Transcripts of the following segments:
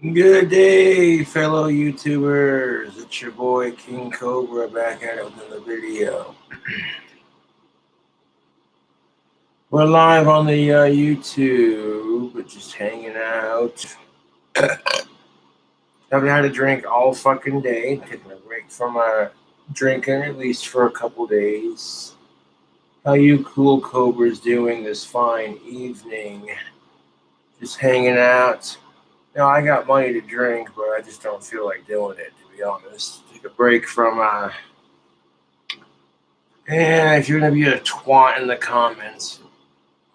Good day, fellow YouTubers. It's your boy King Cobra back at it with another video. We're live on the YouTube, just hanging out. Haven't had a drink all fucking day. Taking a break from drinking at least for a couple days. How you cool Cobras doing this fine evening? Just hanging out. No, I got money to drink, but I just don't feel like doing it, to be honest. Take a break from, and if you're going to be a twat in the comments,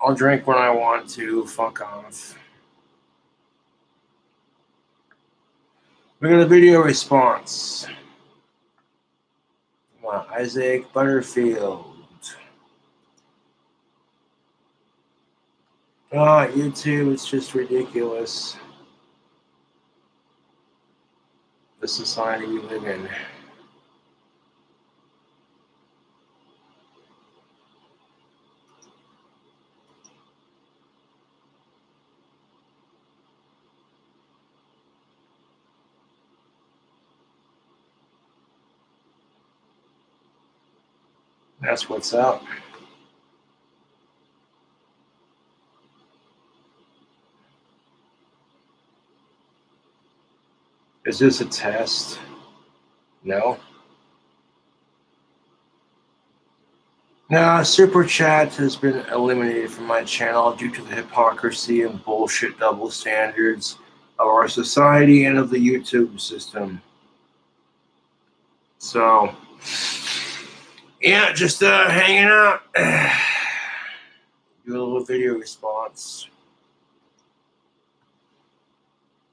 I'll drink when I want to. Fuck off. We're going to video response. Isaac Butterfield. Oh, YouTube, it's just ridiculous. The society we live in. That's what's up. Is this a test? No. Now, Super Chat has been eliminated from my channel due to the hypocrisy and bullshit double standards of our society and of the YouTube system. So, yeah, just hanging out. Do a little video response.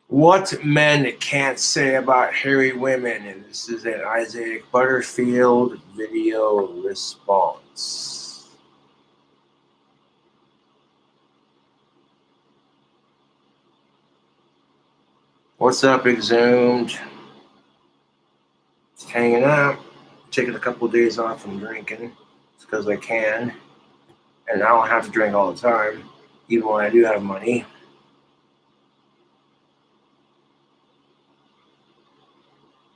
What men can't say about hairy women, and this is an Isaac Butterfield video response. What's up, Exhumed? Just hanging out, taking a couple of days off from drinking. It's because I can, and I don't have to drink all the time, even when I do have money.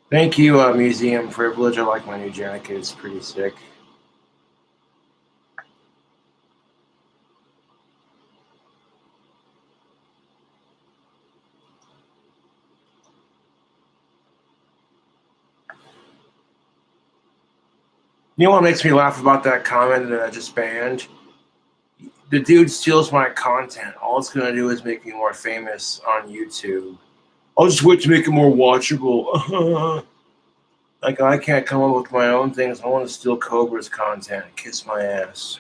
Thank you, Museum Privilege. I like my new jacket. It's pretty sick. You know what makes me laugh about that comment that I just banned? The dude steals my content. All it's going to do is make me more famous on YouTube. I'll just wait to make it more watchable. Like, I can't come up with my own things. I want to steal Cobra's content. Kiss my ass.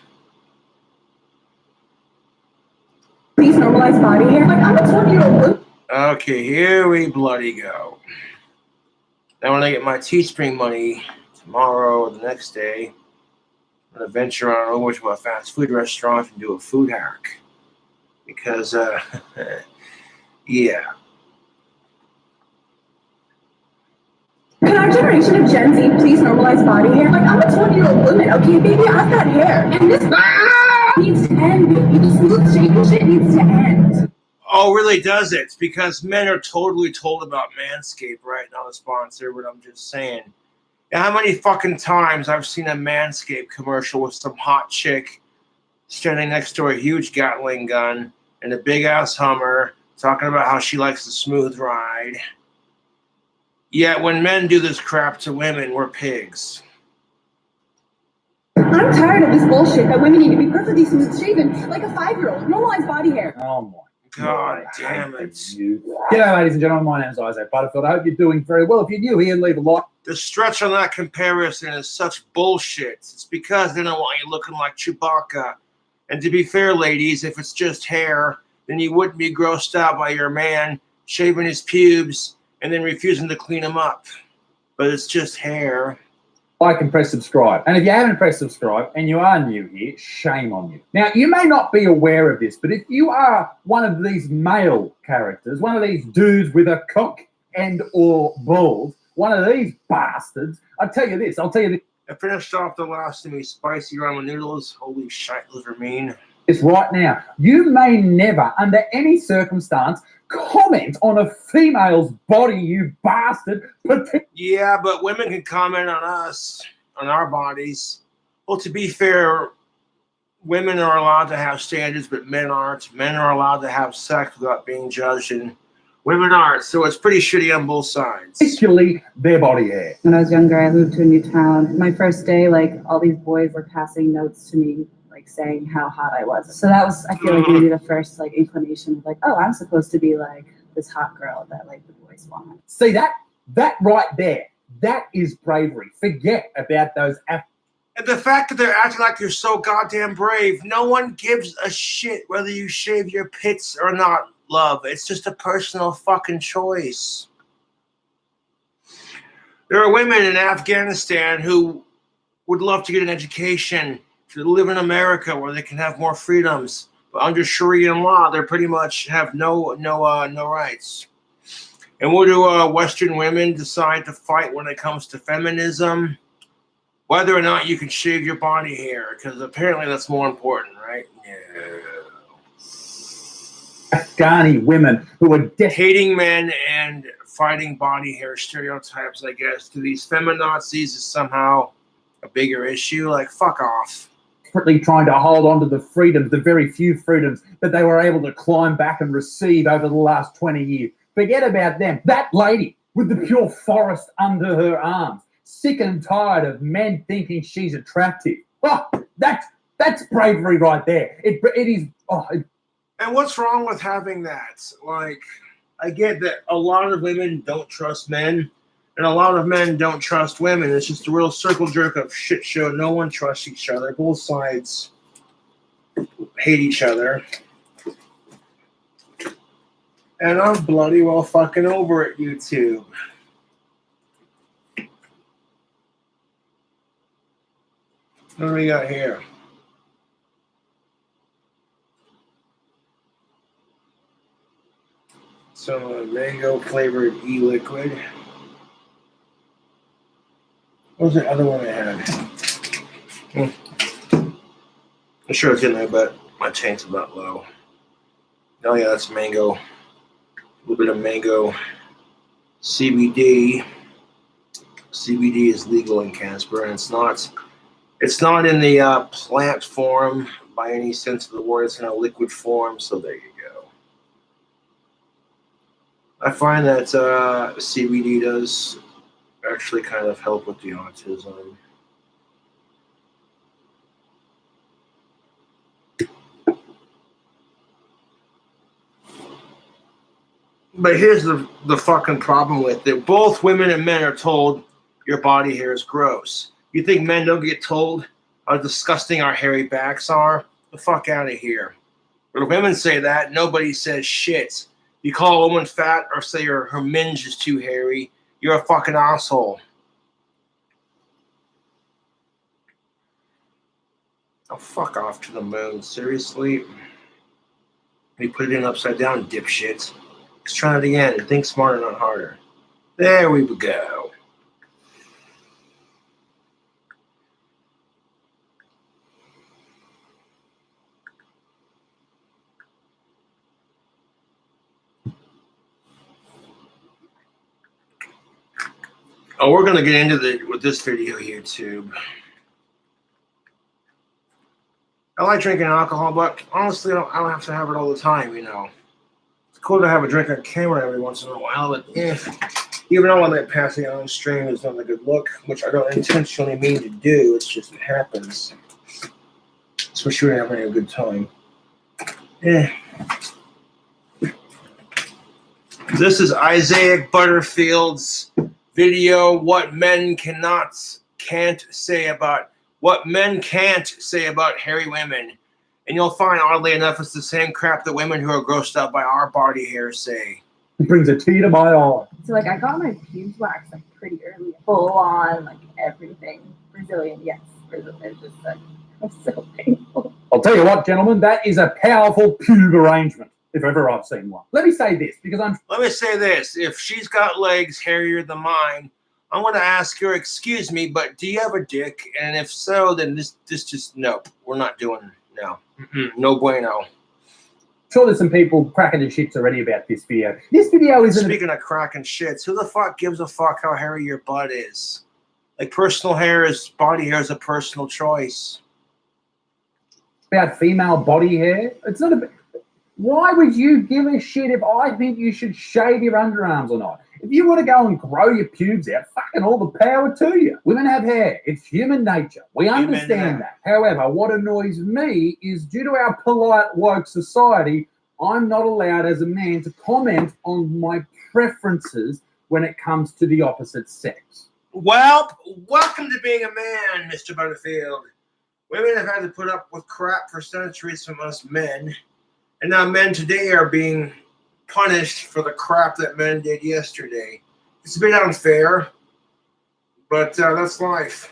Please normalize body hair. Like, I'm a 20-year-old. Okay, here we bloody go. Now, when I get my Teespring money tomorrow or the next day, I'm going to venture on over to a fast food restaurant and do a food hack. Because, yeah. Can our generation of Gen Z please normalize body hair? Like, I'm a 20-year-old woman. Okay, baby, I've got hair. And this needs to end, baby. The smooth shaking shit needs to end. Oh, really does it? Because men are totally told about Manscaped, right? Not a sponsor, but I'm just saying. And how many fucking times I've seen a Manscaped commercial with some hot chick standing next to a huge Gatling gun and a big-ass Hummer talking about how she likes the smooth ride. Yet when men do this crap to women, we're pigs. I'm tired of this bullshit that women need to be perfectly smooth shaven like a 5-year-old. Normalize body hair. Oh my God damn it. G'day, ladies and gentlemen. My name is Isaac Butterfield. I hope you're doing very well. If you're new here, leave a like. The stretch on that comparison is such bullshit. It's because they don't want you looking like Chewbacca. And to be fair, ladies, if it's just hair, then you wouldn't be grossed out by your man shaving his pubes and then refusing to clean them up. But it's just hair. Like and press subscribe. And if you haven't pressed subscribe and you are new here, shame on you. Now, you may not be aware of this, but if you are one of these male characters, one of these dudes with a cock and or balls, one of these bastards, I'll tell you this. I finished off the last of me spicy ramen noodles. Holy shit, those are mean. this right now. You may never, under any circumstance, comment on a female's body, you bastard. Yeah, but women can comment on us, on our bodies. Well, to be fair, women are allowed to have standards, but men aren't. Men are allowed to have sex without being judged, and women aren't. So it's pretty shitty on both sides. Particularly their body hair. When I was younger, I moved to a new town. My first day, like, all these boys were passing notes to me, like, saying how hot I was. So that was, I feel like, maybe the first, like, inclination of, like, oh, I'm supposed to be, like, this hot girl that, like, the boys want. See, that right there, that is bravery. Forget about those. And the fact that they're acting like you're so goddamn brave, no one gives a shit whether you shave your pits or not, love. It's just a personal fucking choice. There are women in Afghanistan who would love to get an education, to live in America where they can have more freedoms. But under Sharia law, they pretty much have no rights. And what do Western women decide to fight when it comes to feminism? Whether or not you can shave your body hair, because apparently that's more important, right? Yeah. Afghani women who are hating men and fighting body hair stereotypes, I guess, to these feminazis is somehow a bigger issue. Like, fuck off. Desperately trying to hold on to the freedoms, the very few freedoms that they were able to climb back and receive over the last 20 years. Forget about them. That lady with the pure forest under her arms, sick and tired of men thinking she's attractive. Oh, that's bravery right there. It is. Oh, and what's wrong with having that? Like, I get that a lot of women don't trust men, and a lot of men don't trust women. It's just a real circle jerk of shit show. No one trusts each other. Both sides hate each other. And I'm bloody well fucking over it, YouTube. What do we got here? Some mango flavored e-liquid. What was the other one I had? I'm sure it's in there, but my tank's about low. Oh yeah, that's mango. A little bit of mango CBD. CBD is legal in Casper, and it's not in the plant form by any sense of the word. It's in a liquid form, so there you go. I find that CBD does actually kind of help with the autism. But here's the fucking problem with it. Both women and men are told your body hair is gross. You think men don't get told how disgusting our hairy backs are? The fuck out of here. When women say that, nobody says shit. You call a woman fat or say her minge is too hairy, you're a fucking asshole. Oh, fuck off to the moon. Seriously? We put it in upside down, dipshit. Let's try it again. Think smarter, not harder. There we go. Oh, we're gonna get into with this video, YouTube. I like drinking alcohol, but honestly, I don't have to have it all the time, you know. It's cool to have a drink on camera every once in a while, but even though I'm like passing it on stream is not a good look, which I don't intentionally mean to do, it's just it happens. Especially when I'm having a good time. This is Isaiah Butterfield's video, what men can't say about hairy women. And you'll find, oddly enough, it's the same crap that women who are grossed out by our body hair say. It brings a tear to my eye. So, like, I got my pubes waxed, like, pretty early. Full on, like, everything. Brazilian, yes. Brazilian. It's just, like, it's so painful. I'll tell you what, gentlemen, that is a powerful pube arrangement, if ever I've seen one. Let me say this, because Let me say this. If she's got legs hairier than mine, I'm going to ask her, excuse me, but do you have a dick? And if so, then this just, nope. We're not doing, No. No bueno. Sure, there's some people cracking their shits already about this video. This video isn't Speaking of cracking shits, who the fuck gives a fuck how hairy your butt is? Like, personal hair is, body hair is a personal choice. about female body hair. It's not a. Why would you give a shit if I think you should shave your underarms or not? If you want to go and grow your pubes out, fucking all the power to you. Women have hair. It's human nature. We understand that. However, what annoys me is due to our polite woke society, I'm not allowed as a man to comment on my preferences when it comes to the opposite sex. Well, welcome to being a man, Mr. Butterfield. Women have had to put up with crap for centuries from us men. And now men today are being punished for the crap that men did yesterday. It's a bit unfair, but that's life.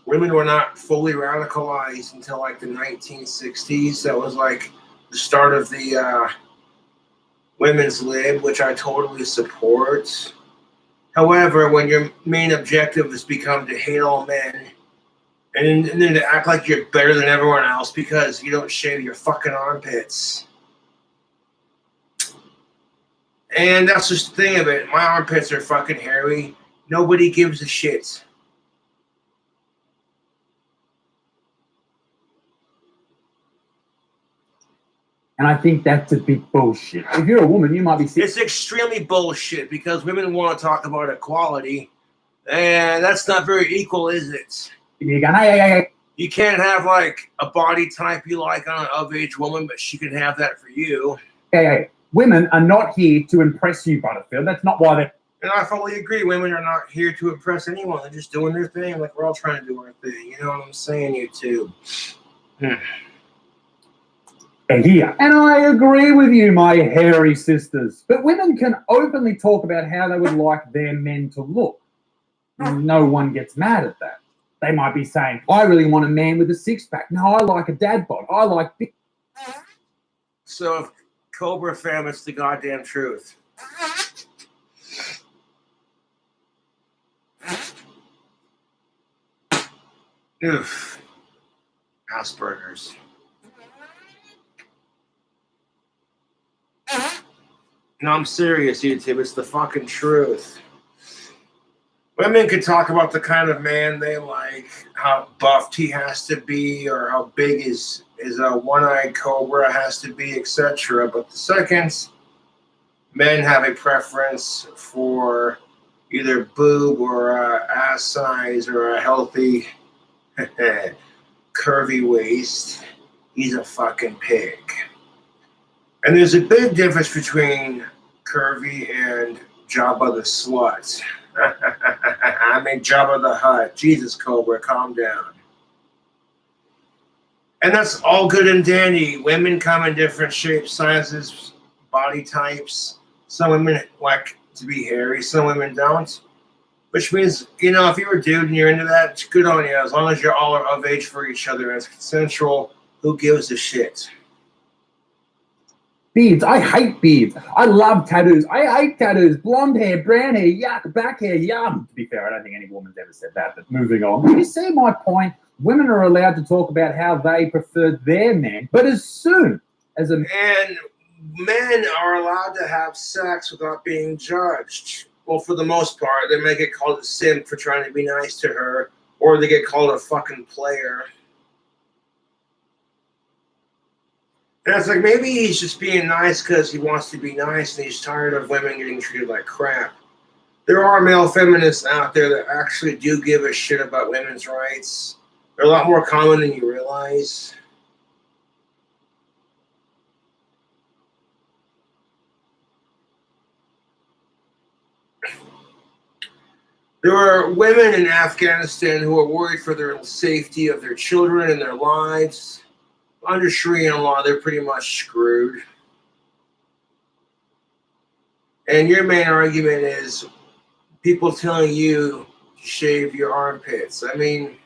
Women were not fully radicalized until like the 1960s. That was like the start of the women's lib, which I totally support. However, when your main objective has become to hate all men, and then to act like you're better than everyone else because you don't shave your fucking armpits. And that's just the thing of it. My armpits are fucking hairy. Nobody gives a shit. And I think that's a big bullshit. If you're a woman, you might be sick. It's extremely bullshit because women want to talk about equality. And that's not very equal, is it? You go, hey. You can't have like a body type you like on an of-age woman, but she can have that for you. Hey. Women are not here to impress you, Butterfield. That's not why they're... And I fully agree. Women are not here to impress anyone. They're just doing their thing like we're all trying to do our thing. You know what I'm saying, you two? Here. And I agree with you, my hairy sisters. But women can openly talk about how they would like their men to look. No one gets mad at that. They might be saying, I really want a man with a six-pack. No, I like a dad bod. I like big... So if Cobra fam, it's the goddamn truth. Oof. Asperger's. No, I'm serious, YouTube. It's the fucking truth. Women can talk about the kind of man they like, how buffed he has to be, or how big his one-eyed cobra has to be, etc. But the second men have a preference for either boob or ass size or a healthy, curvy waist, he's a fucking pig. And there's a big difference between curvy and Jabba the Slut. I mean, Jabba the Hutt. Jesus, Cobra, calm down. And that's all good and dandy. Women come in different shapes, sizes, body types. Some women like to be hairy, some women don't. Which means, you know, if you're a dude and you're into that, it's good on you. As long as you're all of age for each other and it's consensual, who gives a shit? Beards. I hate beards. I love tattoos. I hate tattoos. Blonde hair, brown hair, yuck. Back hair, yum. To be fair, I don't think any woman's ever said that, but moving on. You see my point? Women are allowed to talk about how they prefer their men, but as soon as a... And men are allowed to have sex without being judged. Well, for the most part, they may get called a simp for trying to be nice to her, or they get called a fucking player. And it's like, maybe he's just being nice because he wants to be nice and he's tired of women getting treated like crap. There are male feminists out there that actually do give a shit about women's rights. They're a lot more common than you realize. There are women in Afghanistan who are worried for the safety of their children and their lives. Under Sharia law, they're pretty much screwed. And your main argument is people telling you to shave your armpits. I mean,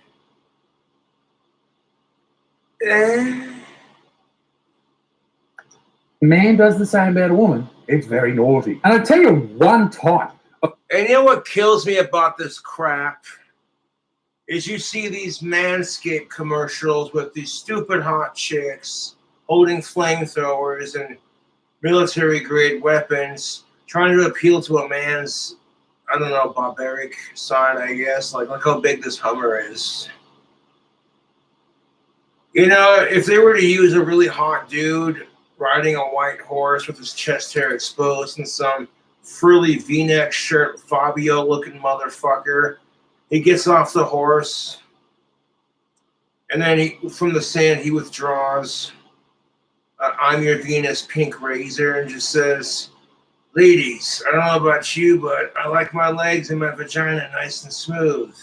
man does the same about a woman. It's very naughty. And I tell you one time. And you know what kills me about this crap? is you see these Manscaped commercials with these stupid hot chicks holding flamethrowers and military-grade weapons, trying to appeal to a man's, I don't know, barbaric side, I guess. Like, look how big this Hummer is. You know, if they were to use a really hot dude riding a white horse with his chest hair exposed and some frilly V-neck shirt, Fabio-looking motherfucker, he gets off the horse, and then from the sand he withdraws I'm Your Venus pink razor and just says, ladies, I don't know about you, but I like my legs and my vagina nice and smooth.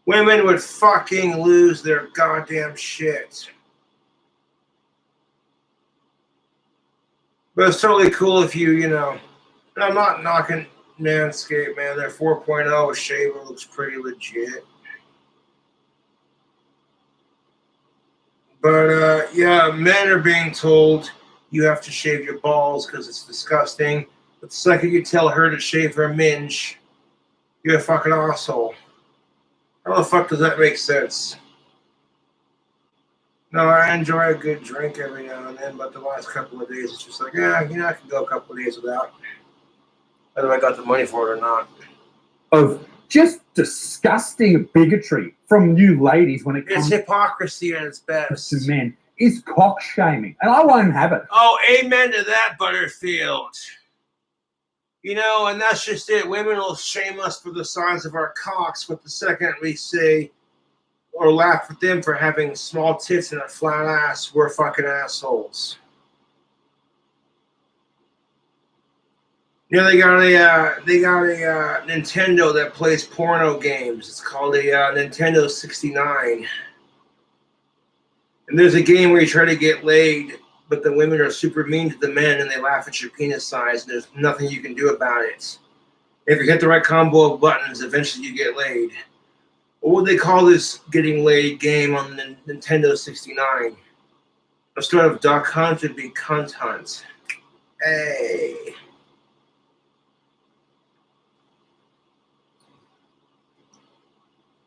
Women would fucking lose their goddamn shit. But it's totally cool if you know, and I'm not knocking Manscaped, man. Their 4.0 shaver looks pretty legit. But, yeah, men are being told you have to shave your balls because it's disgusting. But the second you tell her to shave her minge, you're a fucking asshole. How the fuck does that make sense? No, I enjoy a good drink every now and then, but the last couple of days, it's just like, yeah, you know, I can go a couple of days without. Whether I got the money for it or not. Of just disgusting bigotry from you ladies when it comes It's hypocrisy at its best. to men is cock shaming, and I won't have it. Oh, amen to that, Butterfield. You know, and that's just it. Women will shame us for the size of our cocks, but the second we say or laugh at them for having small tits and a flat ass, we're fucking assholes. You know, they got a Nintendo that plays porno games. It's called a Nintendo 69. And there's a game where you try to get laid, but the women are super mean to the men and they laugh at your penis size, and there's nothing you can do about it. If you hit the right combo of buttons, eventually you get laid. What would they call this getting laid game on the Nintendo 69? Instead of duck hunt, it'd be cunt hunt. Hey.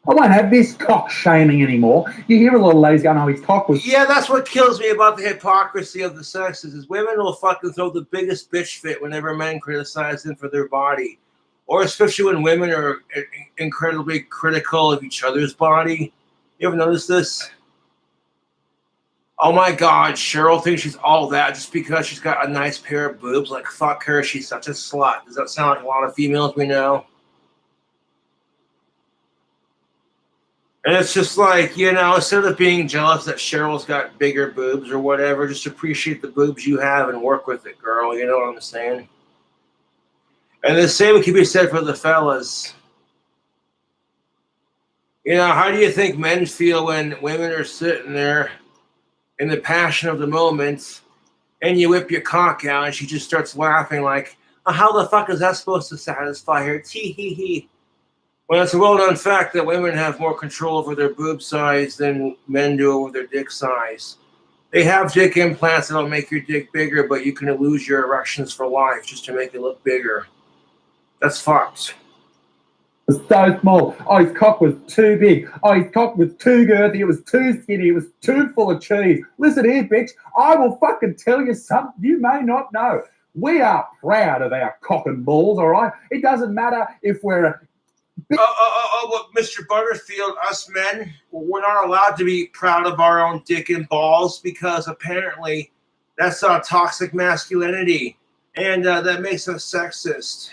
I won't have this cock shaming anymore. You hear a lot of ladies going, oh, his cock was... Yeah, that's what kills me about the hypocrisy of the sexes, is women will fucking throw the biggest bitch fit whenever men criticize them for their body. Or especially when women are incredibly critical of each other's body. You ever notice this? Oh my God, Cheryl thinks she's all that just because she's got a nice pair of boobs. Like, fuck her, she's such a slut. Does that sound like a lot of females we know? And it's just like, you know, instead of being jealous that Cheryl's got bigger boobs or whatever, just appreciate the boobs you have and work with it, girl. You know what I'm saying? And the same can be said for the fellas. You know, how do you think men feel when women are sitting there in the passion of the moment and you whip your cock out and she just starts laughing like, oh, how the fuck is that supposed to satisfy her? Tee hee hee. Well, it's a well-known fact that women have more control over their boob size than men do over their dick size. They have dick implants that'll make your dick bigger, but you can lose your erections for life just to make it look bigger. That's fucked. It was so small. Oh, his cock was too big. Oh, his cock was too girthy. It was too skinny. It was too full of cheese. Listen here, bitch. I will fucking tell you something you may not know. We are proud of our cock and balls, all right? It doesn't matter if we're a... Well, Mr. Butterfield, us men, we're not allowed to be proud of our own dick and balls because apparently that's toxic masculinity, and that makes us sexist.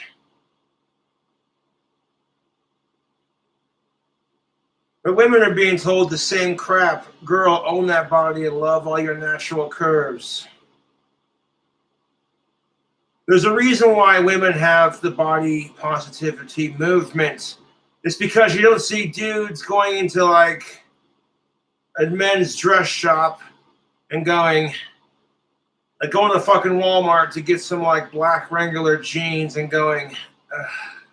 But women are being told the same crap. Girl, own that body and love all your natural curves. There's a reason why women have the body positivity movement. It's because you don't see dudes going into like a men's dress shop and going to fucking Walmart to get some like black Wrangler jeans and going,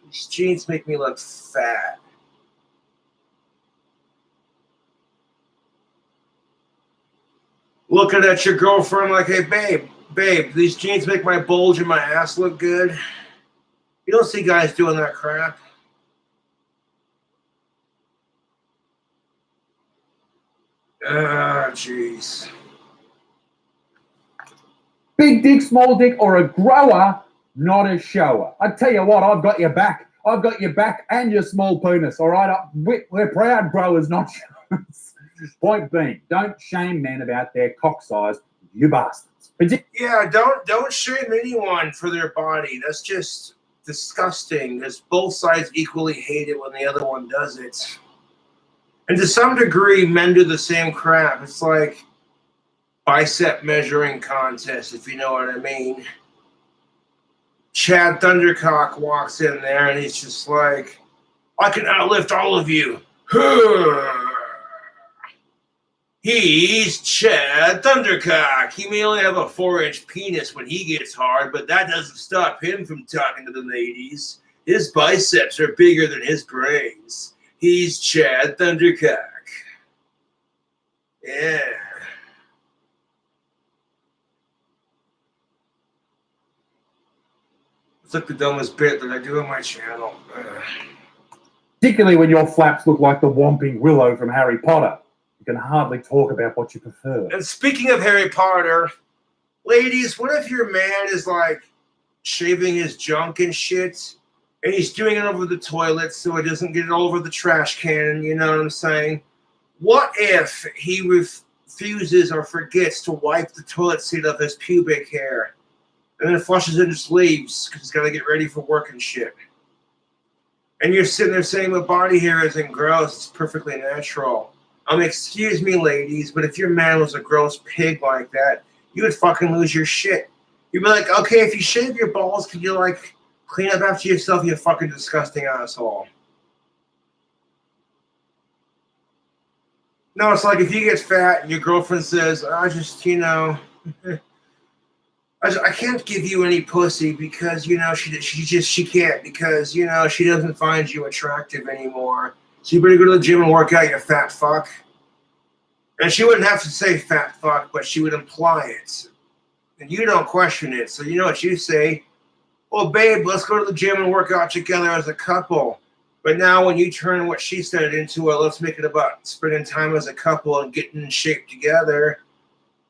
these jeans make me look fat. Looking at your girlfriend like, hey, babe, these jeans make my bulge and my ass look good. You don't see guys doing that crap. Ah, jeez. Big dick, small dick, or a grower, not a shower. I tell you what, I've got your back. I've got your back and your small penis. All right, we're proud growers, not showers. Point being, don't shame men about their cock size, you bastards. Yeah, don't shame anyone for their body. That's just disgusting. Because both sides equally hate it when the other one does it. And to some degree, men do the same crap. It's like bicep measuring contest, if you know what I mean. Chad Thundercock walks in there and he's just like, I can outlift all of you. He's Chad Thundercock. He may only have a 4-inch penis when he gets hard, but that doesn't stop him from talking to the ladies. His biceps are bigger than his brains. He's Chad Thundercock. Yeah. It's like the dumbest bit that I do on my channel. Particularly when your flaps look like the Whomping Willow from Harry Potter. You can hardly talk about what you prefer. And speaking of Harry Potter, ladies, what if your man is like shaving his junk and shit, and he's doing it over the toilet so it doesn't get all over the trash can, you know what I'm saying? What if he refuses or forgets to wipe the toilet seat of his pubic hair, and then flushes it and just leaves because he's got to get ready for work and shit? And you're sitting there saying the body hair isn't gross, it's perfectly natural. Excuse me, ladies, but if your man was a gross pig like that, you would fucking lose your shit. You'd be like, okay, if you shave your balls, could you, like, clean up after yourself, you fucking disgusting asshole? No, it's like if you get fat and your girlfriend says, I just, you know, I can't give you any pussy because, you know, she can't because, you know, she doesn't find you attractive anymore. So you better go to the gym and work out, you fat fuck. And she wouldn't have to say fat fuck, but she would imply it. And you don't question it. So you know what you say? Well, babe, let's go to the gym and work out together as a couple. But now when you turn what she said into a let's make it about spending time as a couple and getting in shape together,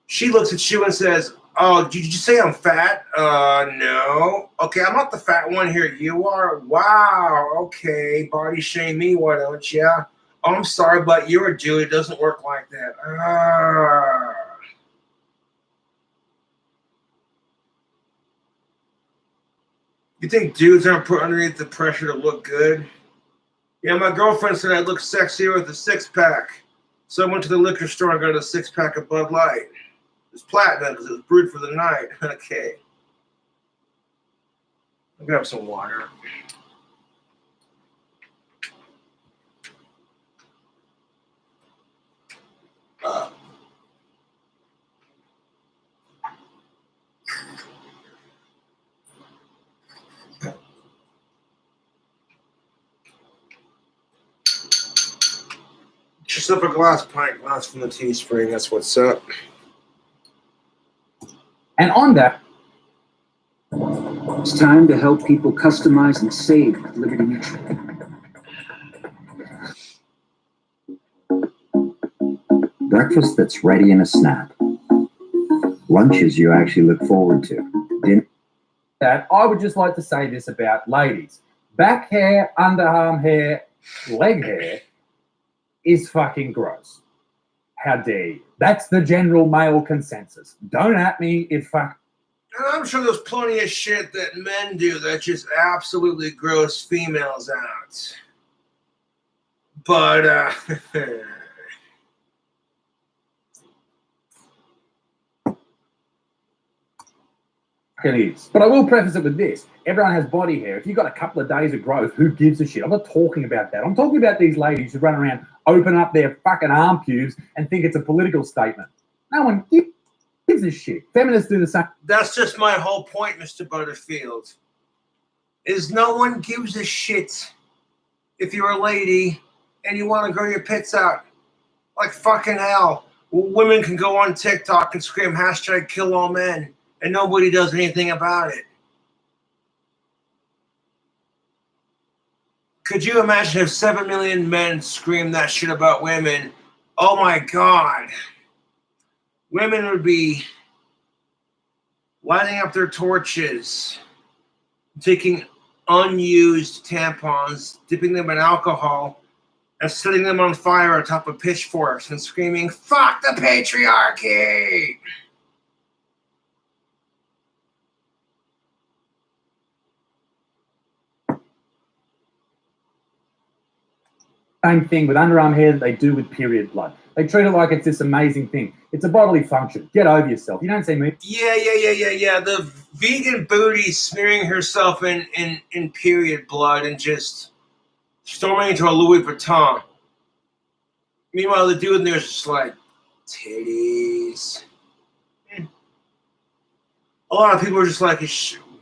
she looks at you and says, oh, did you say I'm fat? No. Okay, I'm not the fat one here. You are? Wow. Okay, body shame me, why don't you? Oh, I'm sorry, but you're a dude. It doesn't work like that. You think dudes aren't put underneath the pressure to look good? Yeah, my girlfriend said I look sexier with a six-pack. So I went to the liquor store and got a six-pack of Bud Light. It's platinum because it was brewed for the night. Okay. I'll grab some water. Just up a pint glass from the Teespring. That's what's up. And on that, it's time to help people customize and save with Liberty Mutual. Breakfast that's ready in a snap. Lunches you actually look forward to. Dinner. That I would just like to say this about ladies. Back hair, underarm hair, leg hair is fucking gross. How dare you? That's the general male consensus. Don't at me, it fuck. And I'm sure there's plenty of shit that men do that just absolutely gross females out. But, It is. But I will preface it with this. Everyone has body hair. If you've got a couple of days of growth, who gives a shit? I'm not talking about that. I'm talking about these ladies who run around, open up their fucking arm pubes and think it's a political statement. No one gives a shit. Feminists do the same. that's just my whole point, Mr. Butterfield. Is no one gives a shit if you're a lady and you want to grow your pits out. Like fucking hell. Women can go on TikTok and scream hashtag kill all men and nobody does anything about it. Could you imagine if 7 million men screamed that shit about women? Oh my God. Women would be lighting up their torches, taking unused tampons, dipping them in alcohol, and setting them on fire atop of pitchforks and screaming, "Fuck the patriarchy!" Same thing with underarm hair that they do with period blood. They treat it like it's this amazing thing. It's a bodily function. Get over yourself. You don't see me. Yeah. The vegan booty smearing herself in period blood and just storming into a Louis Vuitton. Meanwhile, the dude in there is just like, titties. A lot of people are just like,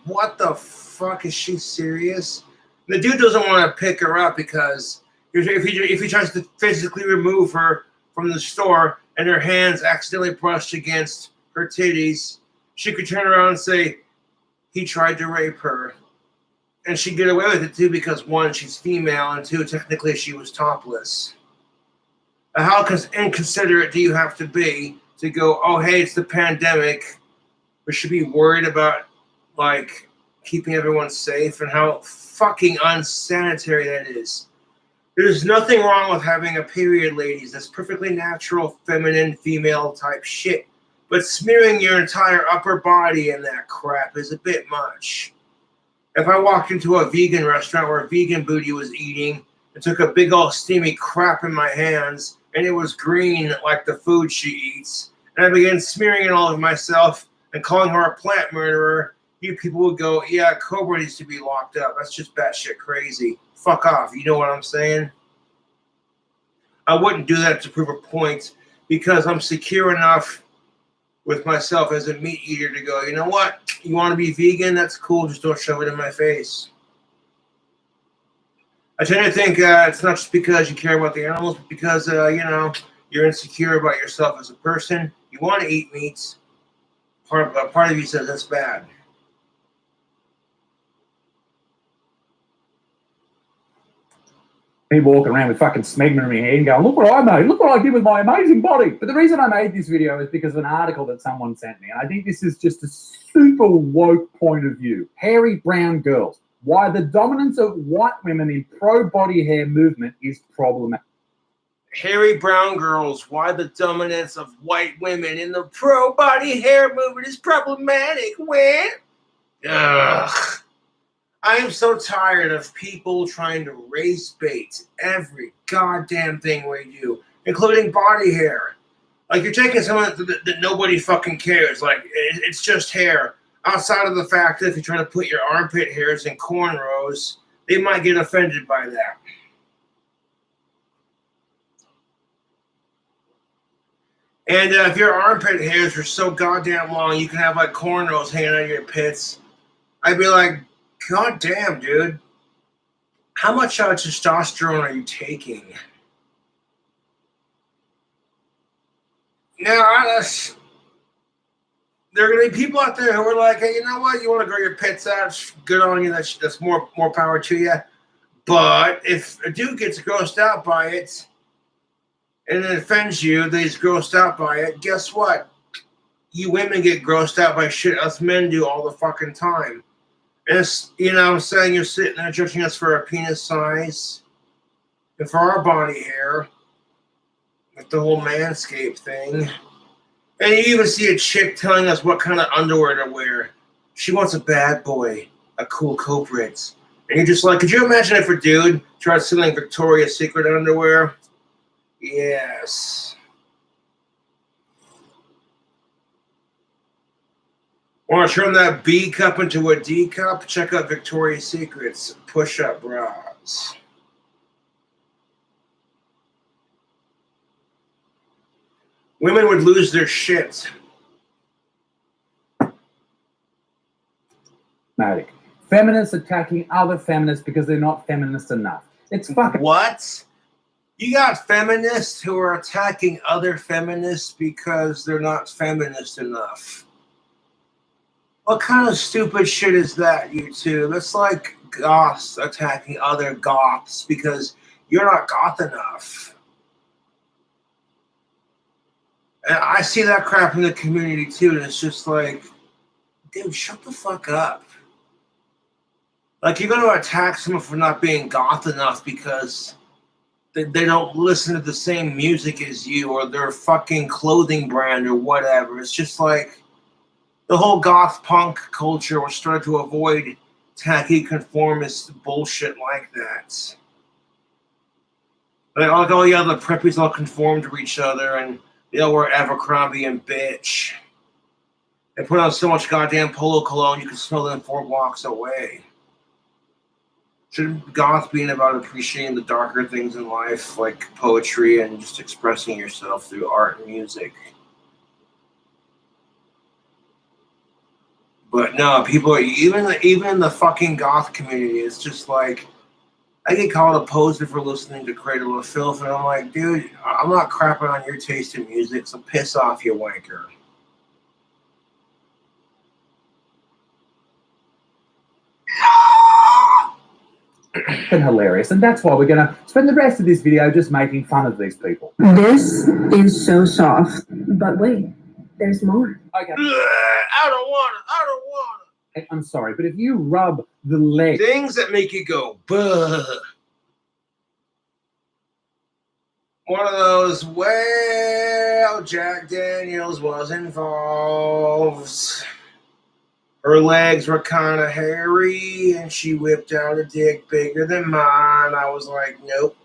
what the fuck, is she serious? And the dude doesn't want to pick her up because if he tries to physically remove her from the store and her hands accidentally brushed against her titties, she could turn around and say, he tried to rape her. And she'd get away with it too because, one, she's female, and two, technically she was topless. How inconsiderate do you have to be to go, oh, hey, it's the pandemic. We should be worried about, like, keeping everyone safe, and how fucking unsanitary that is. There's nothing wrong with having a period, ladies. That's perfectly natural, feminine, female type shit. But smearing your entire upper body in that crap is a bit much. If I walked into a vegan restaurant where a vegan booty was eating and took a big old steamy crap in my hands, and it was green like the food she eats, and I began smearing it all over myself and calling her a plant murderer, you people would go, yeah, Cobra needs to be locked up. That's just batshit crazy. Fuck off. You know what I'm saying? I wouldn't do that to prove a point because I'm secure enough with myself as a meat eater to go, you know what? You want to be vegan? That's cool. Just don't shove it in my face. I tend to think it's not just because you care about the animals, but because, you're insecure about yourself as a person. You want to eat meats. Part of you says that's bad. Me walking around with fucking smegma in my head and going, look what I made, look what I did with my amazing body. But the reason I made this video is because of an article that someone sent me. And I think this is just a super woke point of view. Hairy brown girls. Why the dominance of white women in pro-body hair movement is problematic. Hairy brown girls, why the dominance of white women in the pro-body hair movement is problematic. When? Ugh. I am so tired of people trying to race bait every goddamn thing we do, including body hair. Like, you're taking something that nobody fucking cares. Like, it's just hair. Outside of the fact that if you're trying to put your armpit hairs in cornrows, they might get offended by that. And if your armpit hairs are so goddamn long, you can have like cornrows hanging out of your pits. I'd be like, God damn, dude. How much testosterone are you taking? Now, there are going to be people out there who are like, hey, you know what? You want to grow your pits out? Good on you. That's more power to you. But if a dude gets grossed out by it and it offends you that he's grossed out by it, guess what? You women get grossed out by shit us men do all the fucking time. And it's, you know what I'm saying, you're sitting there judging us for our penis size and for our body hair with the whole Manscaped thing. And you even see a chick telling us what kind of underwear to wear. She wants a bad boy, a cool culprit. And you're just like, could you imagine if a dude tried selling Victoria's Secret underwear? Yes. Want to turn that B cup into a D cup? Check out Victoria's Secret's push-up bras. Women would lose their shit. Feminists attacking other feminists because they're not feminist enough. It's fucking... What? You got feminists who are attacking other feminists because they're not feminist enough. What kind of stupid shit is that, YouTube? It's like goths attacking other goths because you're not goth enough. And I see that crap in the community too, and it's just like, dude, shut the fuck up. Like, you're going to attack someone for not being goth enough because they don't listen to the same music as you or their fucking clothing brand or whatever. It's just like the whole goth punk culture was starting to avoid tacky conformist bullshit like that. Like, oh yeah, the preppies all conform to each other and they all wear Abercrombie and bitch. They put on so much goddamn polo cologne you can smell them 4 blocks away. Shouldn't goth being about appreciating the darker things in life, like poetry and just expressing yourself through art and music? But no, people are even in the fucking goth community. It's just like, I get called a poser for listening to Cradle of Filth, and I'm like, dude, I'm not crapping on your taste in music, so piss off, you wanker. And hilarious, and that's why we're going to spend the rest of this video just making fun of these people. This is so soft. But wait, there's more. Okay, I don't want it. I'm sorry, but if you rub the leg... Things that make you go, buh. One of those, well, Jack Daniels was involved. Her legs were kind of hairy, and she whipped out a dick bigger than mine. I was like, nope.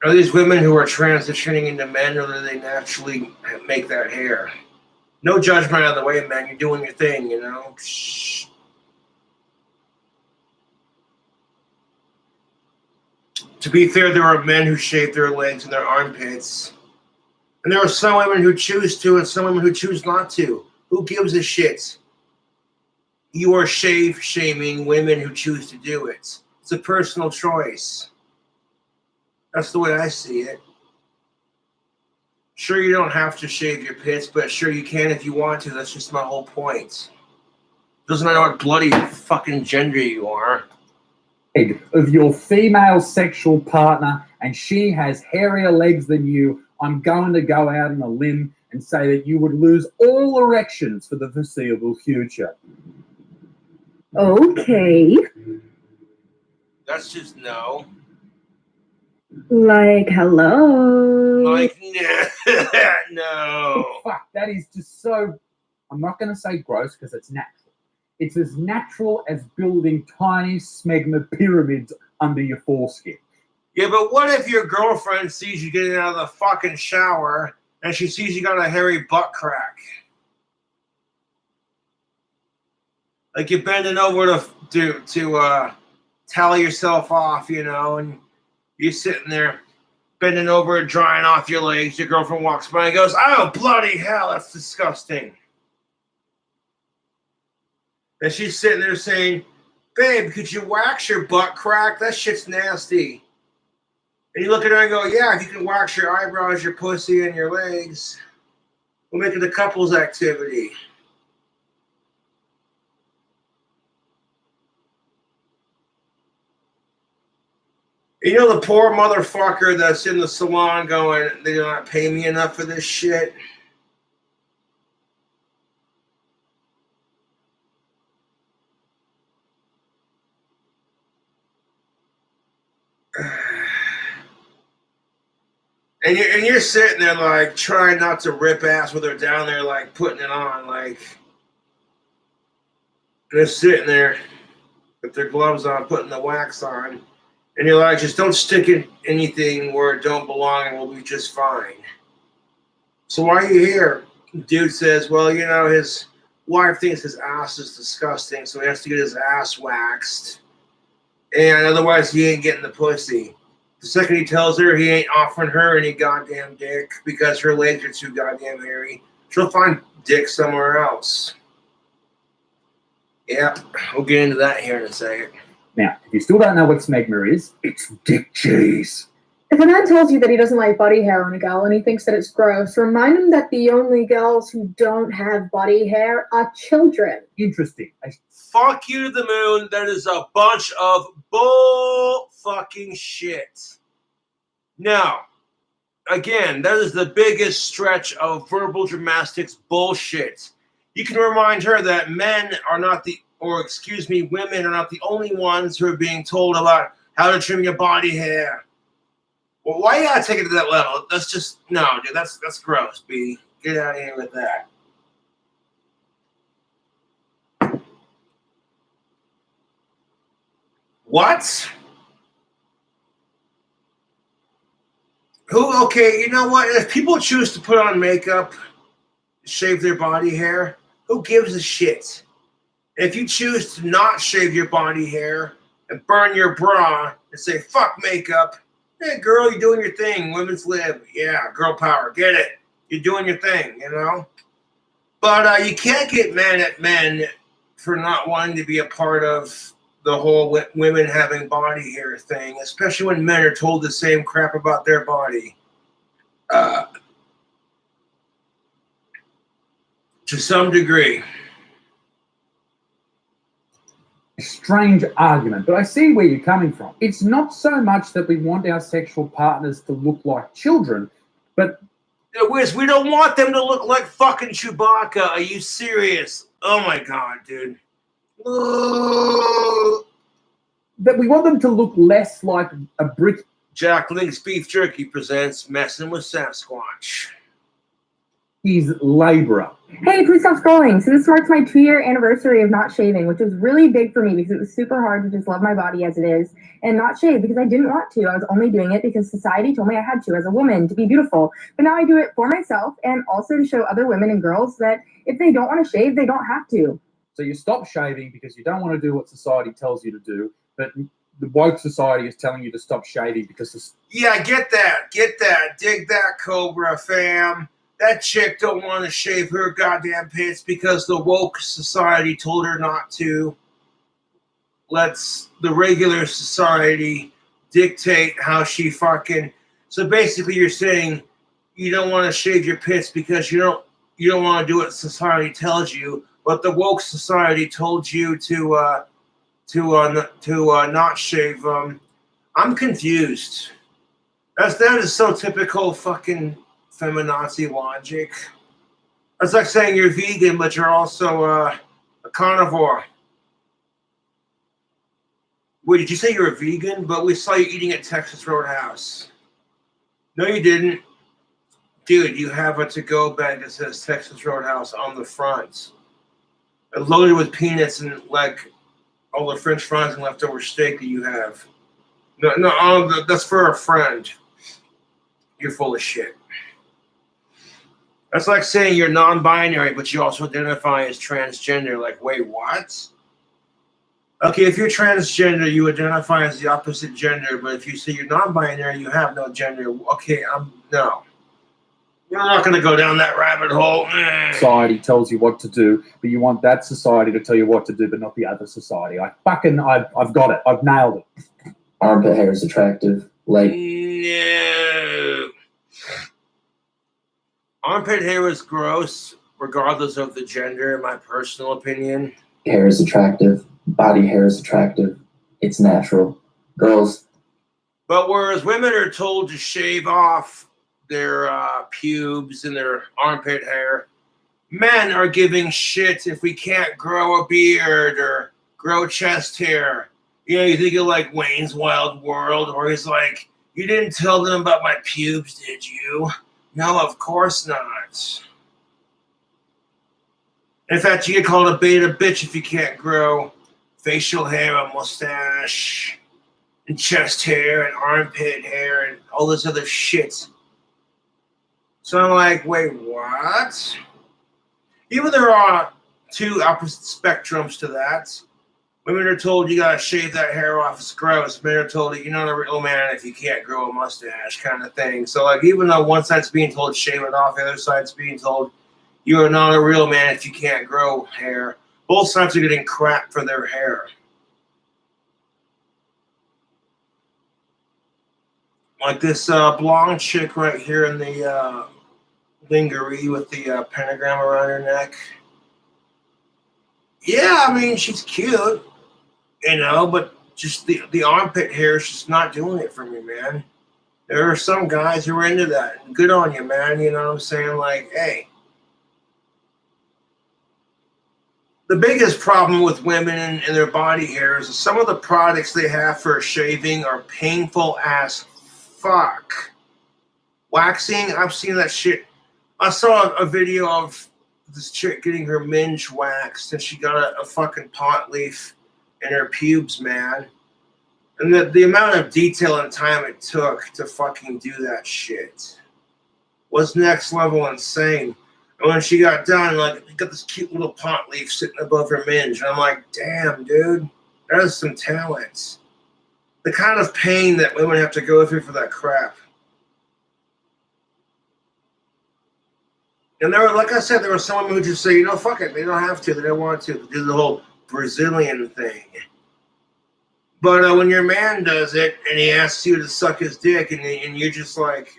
Are these women who are transitioning into men, or do they naturally make that hair? No judgment out of the way, man. You're doing your thing, you know? Shh. To be fair, there are men who shave their legs and their armpits. And there are some women who choose to and some women who choose not to. Who gives a shit? You are shave-shaming women who choose to do it. It's a personal choice. That's the way I see it. Sure, you don't have to shave your pits, but sure you can if you want to. That's just my whole point. Doesn't matter what bloody fucking gender you are. Of your female sexual partner, and she has hairier legs than you, I'm going to go out on a limb and say that you would lose all erections for the foreseeable future. Okay. That's just no. Like, hello. Like, no. Fuck, that is just so... I'm not going to say gross because it's natural. It's as natural as building tiny smegma pyramids under your foreskin. Yeah, but what if your girlfriend sees you getting out of the fucking shower and she sees you got a hairy butt crack? Like, you're bending over to tally yourself off, you know, and you're sitting there bending over and drying off your legs. Your girlfriend walks by and goes, oh, bloody hell, that's disgusting. And she's sitting there saying, babe, could you wax your butt crack? That shit's nasty. And you look at her and go, yeah, if you can wax your eyebrows, your pussy, and your legs, we'll make it a couples activity. You know the poor motherfucker that's in the salon going, they do not pay me enough for this shit? And you're sitting there like trying not to rip ass with her down there, like putting it on, like they're sitting there with their gloves on, putting the wax on, and you're like, just don't stick in anything where it don't belong, and we'll be just fine. So why are you here? Dude says, well, you know, his wife thinks his ass is disgusting, so he has to get his ass waxed, and otherwise he ain't getting the pussy. The second he tells her he ain't offering her any goddamn dick because her legs are too goddamn hairy, she'll find dick somewhere else. Yep, we'll get into that here in a second. Now, if you still don't know what smegma is, it's dick cheese. If a man tells you that he doesn't like body hair on a girl and he thinks that it's gross, remind him that the only girls who don't have body hair are children. Interesting. Fuck you to the moon. That is a bunch of bull fucking shit. Now, again, that is the biggest stretch of verbal gymnastics bullshit. You can remind her that men are not the, or excuse me, women are not the only ones who are being told about how to trim your body hair. Well, why you gotta take it to that level? That's just, no, dude, that's gross, B. Get out of here with that. What? Who? Okay, you know what? If people choose to put on makeup, shave their body hair, who gives a shit? If you choose to not shave your body hair and burn your bra and say, fuck makeup, hey, girl, you're doing your thing. Women's lib. Yeah, girl power. Get it. You're doing your thing, you know? But you can't get mad at men for not wanting to be a part of the whole women having body hair thing, especially when men are told the same crap about their body. To some degree. Strange argument, but I see where you're coming from. It's not so much that we want our sexual partners to look like children, but Wiz, we don't want them to look like fucking Chewbacca. Are you serious? Oh my god, dude. that we want them to look less like a brick. Jack Link's Beef Jerky presents Messing with Sasquatch. He's laborer. Hey, please stop scrolling. So this marks my 2-year anniversary of not shaving, which was really big for me because it was super hard to just love my body as it is and not shave because I didn't want to. I was only doing it because society told me I had to as a woman to be beautiful. But now I do it for myself and also to show other women and girls that if they don't want to shave, they don't have to. So you stop shaving because you don't want to do what society tells you to do, but the woke society is telling you to stop shaving because Yeah, get that. Dig that, Cobra fam. That chick don't want to shave her goddamn pits because the woke society told her not to. Let's the regular society dictate how she fucking. So basically, you're saying you don't want to shave your pits because you don't want to do what society tells you, but the woke society told you to not shave them. I'm confused. That is so typical fucking feminazi logic. That's like saying you're vegan, but you're also a carnivore. Wait, did you say you're a vegan? But we saw you eating at Texas Roadhouse. No, you didn't. Dude, you have a to-go bag that says Texas Roadhouse on the front. Loaded with peanuts and like all the French fries and leftover steak that you have. No, that's for a friend. You're full of shit. That's like saying you're non-binary, but you also identify as transgender. Like, wait, what? Okay, if you're transgender, you identify as the opposite gender, but if you say you're non-binary, you have no gender. Okay, no. You're not going to go down that rabbit hole. society tells you what to do, but you want that society to tell you what to do, but not the other society. I've got it. I've nailed it. Armpit hair is attractive. Like, No. Armpit hair is gross, regardless of the gender, in my personal opinion. hair is attractive. Body hair is attractive. It's natural. Girls. But whereas women are told to shave off their pubes and their armpit hair, men are giving shit if we can't grow a beard or grow chest hair. You know, you think of like Wayne's Wild World, where he's like, you didn't tell them about my pubes, did you? No, of course not. In fact, you get called a beta bitch if you can't grow facial hair, a mustache, and chest hair, and armpit hair, and all this other shit. So I'm like, wait, what? Even there are two opposite spectrums to that. Women are told you gotta shave that hair off, it's gross. Men are told you're not a real man if you can't grow a mustache, kind of thing. So like, even though one side's being told shave it off, the other side's being told you are not a real man if you can't grow hair. Both sides are getting crap for their hair. Like this blonde chick right here in the lingerie with the pentagram around her neck. Yeah, I mean, she's cute, you know, but just the armpit hair is just not doing it for me, man. There are some guys who are into that. Good on you, man. You know what I'm saying? Like, hey. The biggest problem with women and their body hair is some of the products they have for shaving are painful as fuck. Waxing, I've seen that shit. I saw a video of this chick getting her minge waxed, and she got a fucking pot leaf in her pubes, man. And the amount of detail and time it took to fucking do that shit was next level insane. And when she got done, like, got this cute little pot leaf sitting above her minge. And I'm like, damn, dude, that is some talent. The kind of pain that women have to go through for that crap. And there were, like I said, there were some women who just say, you know, fuck it. They don't have to. They don't want to. They do the whole Brazilian thing. But when your man does it and he asks you to suck his dick and you're just like,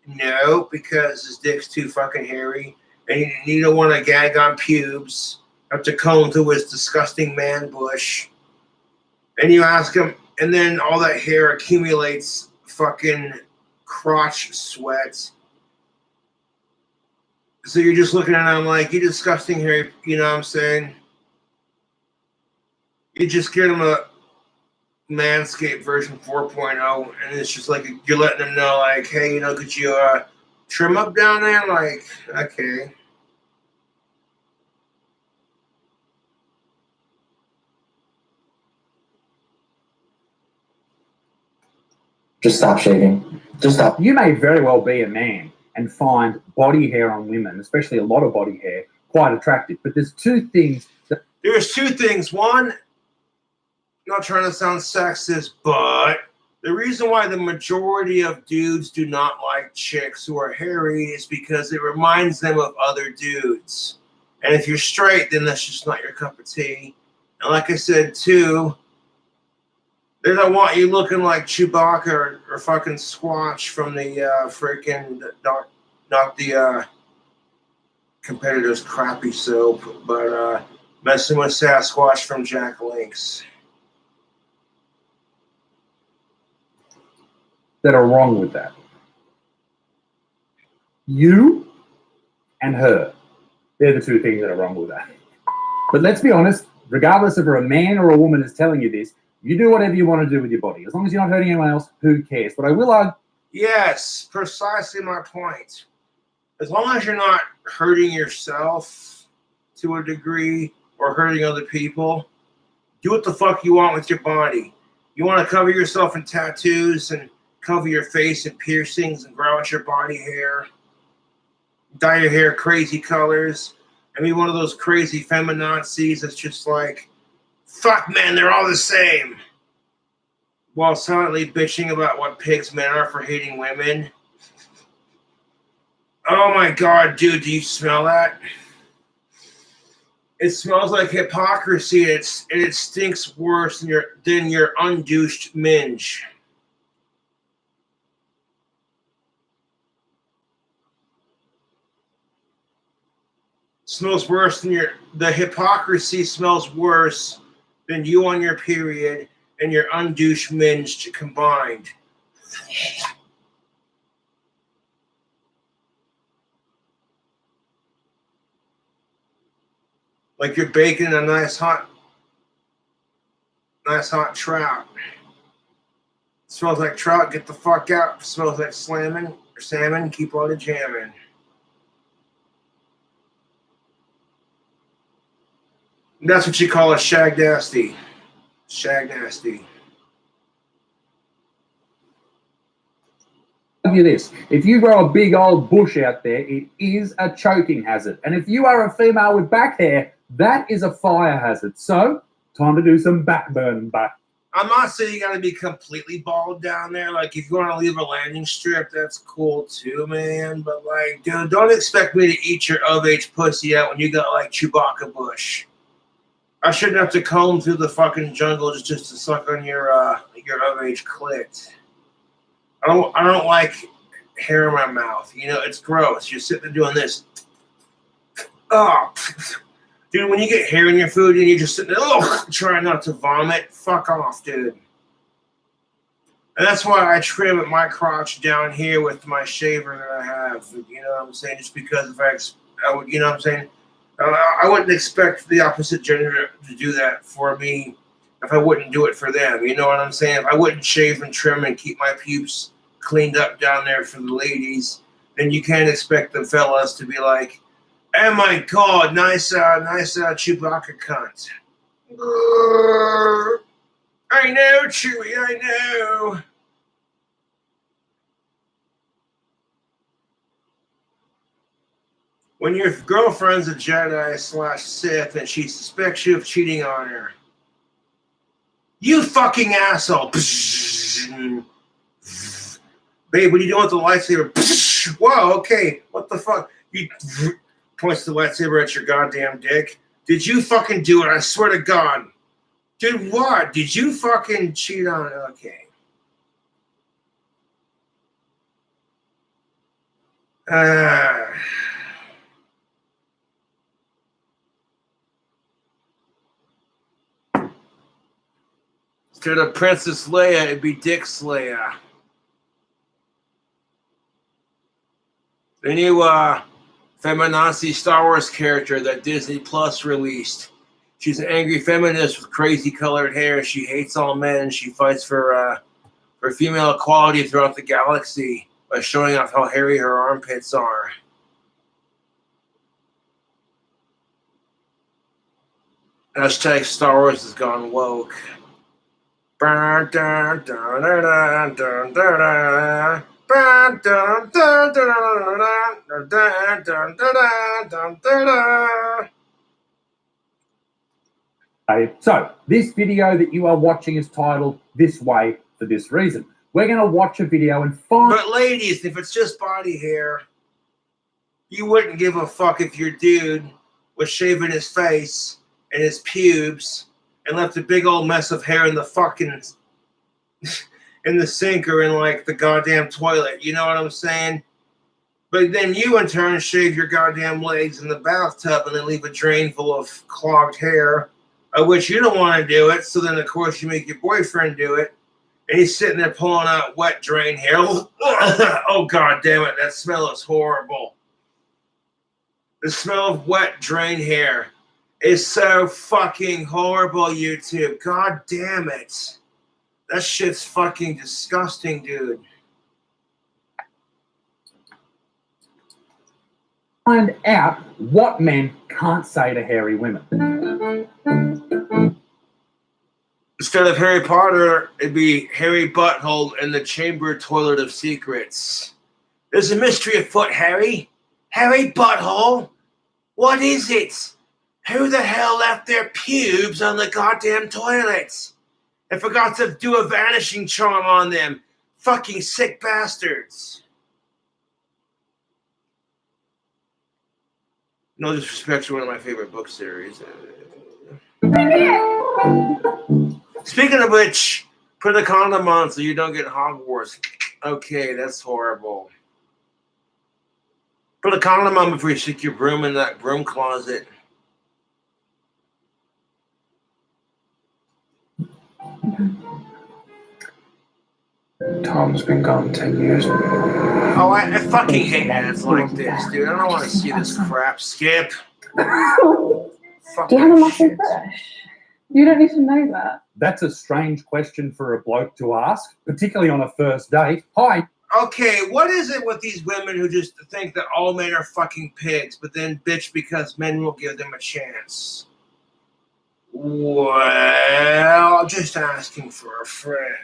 no, because his dick's too fucking hairy and you don't want to gag on pubes, have to comb through his disgusting man bush. And you ask him, and then all that hair accumulates fucking crotch sweat. So you're just looking at him like, you disgusting hair, you know what I'm saying? You just get him a Manscaped version 4.0, and it's just like you're letting them know, like, hey, you know, could you trim up down there? Like, okay. Just stop shaving. Just stop. You may very well be a man and find body hair on women, especially a lot of body hair, quite attractive. But there's two things. There's two things. One, not trying to sound sexist, but the reason why the majority of dudes do not like chicks who are hairy is because it reminds them of other dudes. And if you're straight, then that's just not your cup of tea. And like I said, too, they don't want you looking like Chewbacca or fucking Squatch from the freaking, not the competitor's crappy soap, but messing with Sasquatch from Jack Link's. That are wrong with that. You and her. They're the two things that are wrong with that. But let's be honest, regardless of if a man or a woman is telling you this, you do whatever you want to do with your body. As long as you're not hurting anyone else, who cares? But I will argue. Yes, precisely my point. As long as you're not hurting yourself to a degree or hurting other people, do what the fuck you want with your body. You want to cover yourself in tattoos and cover your face in piercings and grow out your body hair, dye your hair crazy colors. I mean, one of those crazy feminazis that's just like, fuck men, they're all the same. While silently bitching about what pigs men are for hating women. Oh my God, dude, do you smell that? It smells like hypocrisy. It stinks worse than your undouched minge. Smells worse than the hypocrisy smells worse than you on your period and your undouched minge combined. Like you're baking a nice hot trout. It smells like trout, get the fuck out. It smells like salmon, keep on it jamming. That's what you call a shag nasty. Shag nasty. You this. If you grow a big old bush out there, it is a choking hazard. And if you are a female with back hair, that is a fire hazard. So, time to do some back burning back. I'm not saying you got to be completely bald down there. Like, if you want to leave a landing strip, that's cool too, man. But, like, dude, don't expect me to eat your of-age pussy out when you got, like, Chewbacca bush. I shouldn't have to comb through the fucking jungle just to suck on your of-age clit. I don't like hair in my mouth. You know, it's gross. You're sitting there doing this. Oh, dude, when you get hair in your food and you're just sitting there, trying not to vomit, fuck off, dude. And that's why I trim my crotch down here with my shaver that I have. You know what I'm saying? Just because if I would, you know what I'm saying? I wouldn't expect the opposite gender to do that for me if I wouldn't do it for them. You know what I'm saying? If I wouldn't shave and trim and keep my pubes cleaned up down there for the ladies, then you can't expect the fellas to be like, oh my God, nice Chewbacca cunt. I know, Chewie, I know. When your girlfriend's a Jedi/Sith and she suspects you of cheating on her, you fucking asshole. Babe, what are you doing with the lightsaber? Whoa, okay, what the fuck? You points the lightsaber at your goddamn dick. Did you fucking do it? I swear to God. Did what? Did you fucking cheat on it? Okay. Instead of Princess Leia, it'd be Dick Leia. The new feminazi Star Wars character that Disney Plus released. She's an angry feminist with crazy colored hair. She hates all men and she fights for female equality throughout the galaxy by showing off how hairy her armpits are. Hashtag Star Wars has gone woke. So, this video that you are watching is titled This Way for This Reason. We're going to watch a video and find... But ladies, if it's just body hair, you wouldn't give a fuck if your dude was shaving his face and his pubes and left a big old mess of hair in the fucking... in the sink or in, like, the goddamn toilet. You know what I'm saying? But then you, in turn, shave your goddamn legs in the bathtub and then leave a drain full of clogged hair, of which you don't want to do it. So then, of course, you make your boyfriend do it. And he's sitting there pulling out wet drain hair. Oh, God damn it. That smell is horrible. The smell of wet drain hair is so fucking horrible, YouTube. God damn it. That shit's fucking disgusting, dude. Find out what men can't say to hairy women. Instead of Harry Potter, it'd be Harry Butthole and the Chamber Toilet of Secrets. There's a mystery afoot, Harry. Harry Butthole? What is it? Who the hell left their pubes on the goddamn toilets? And forgot to do a vanishing charm on them. Fucking sick bastards. No disrespect to one of my favorite book series. Speaking of which, put a condom on so you don't get Hogwarts. Okay, that's horrible. Put a condom on before you stick your broom in that broom closet. Tom's been gone 10 years. Oh, I fucking hate ads like this, dude. I don't want to see this crap. Skip. Do you have a muscle brush? You don't need to know that. That's a strange question for a bloke to ask, particularly on a first date. Hi. Okay, what is it with these women who just think that all men are fucking pigs, but then bitch because men will give them a chance? Well, just asking for a friend.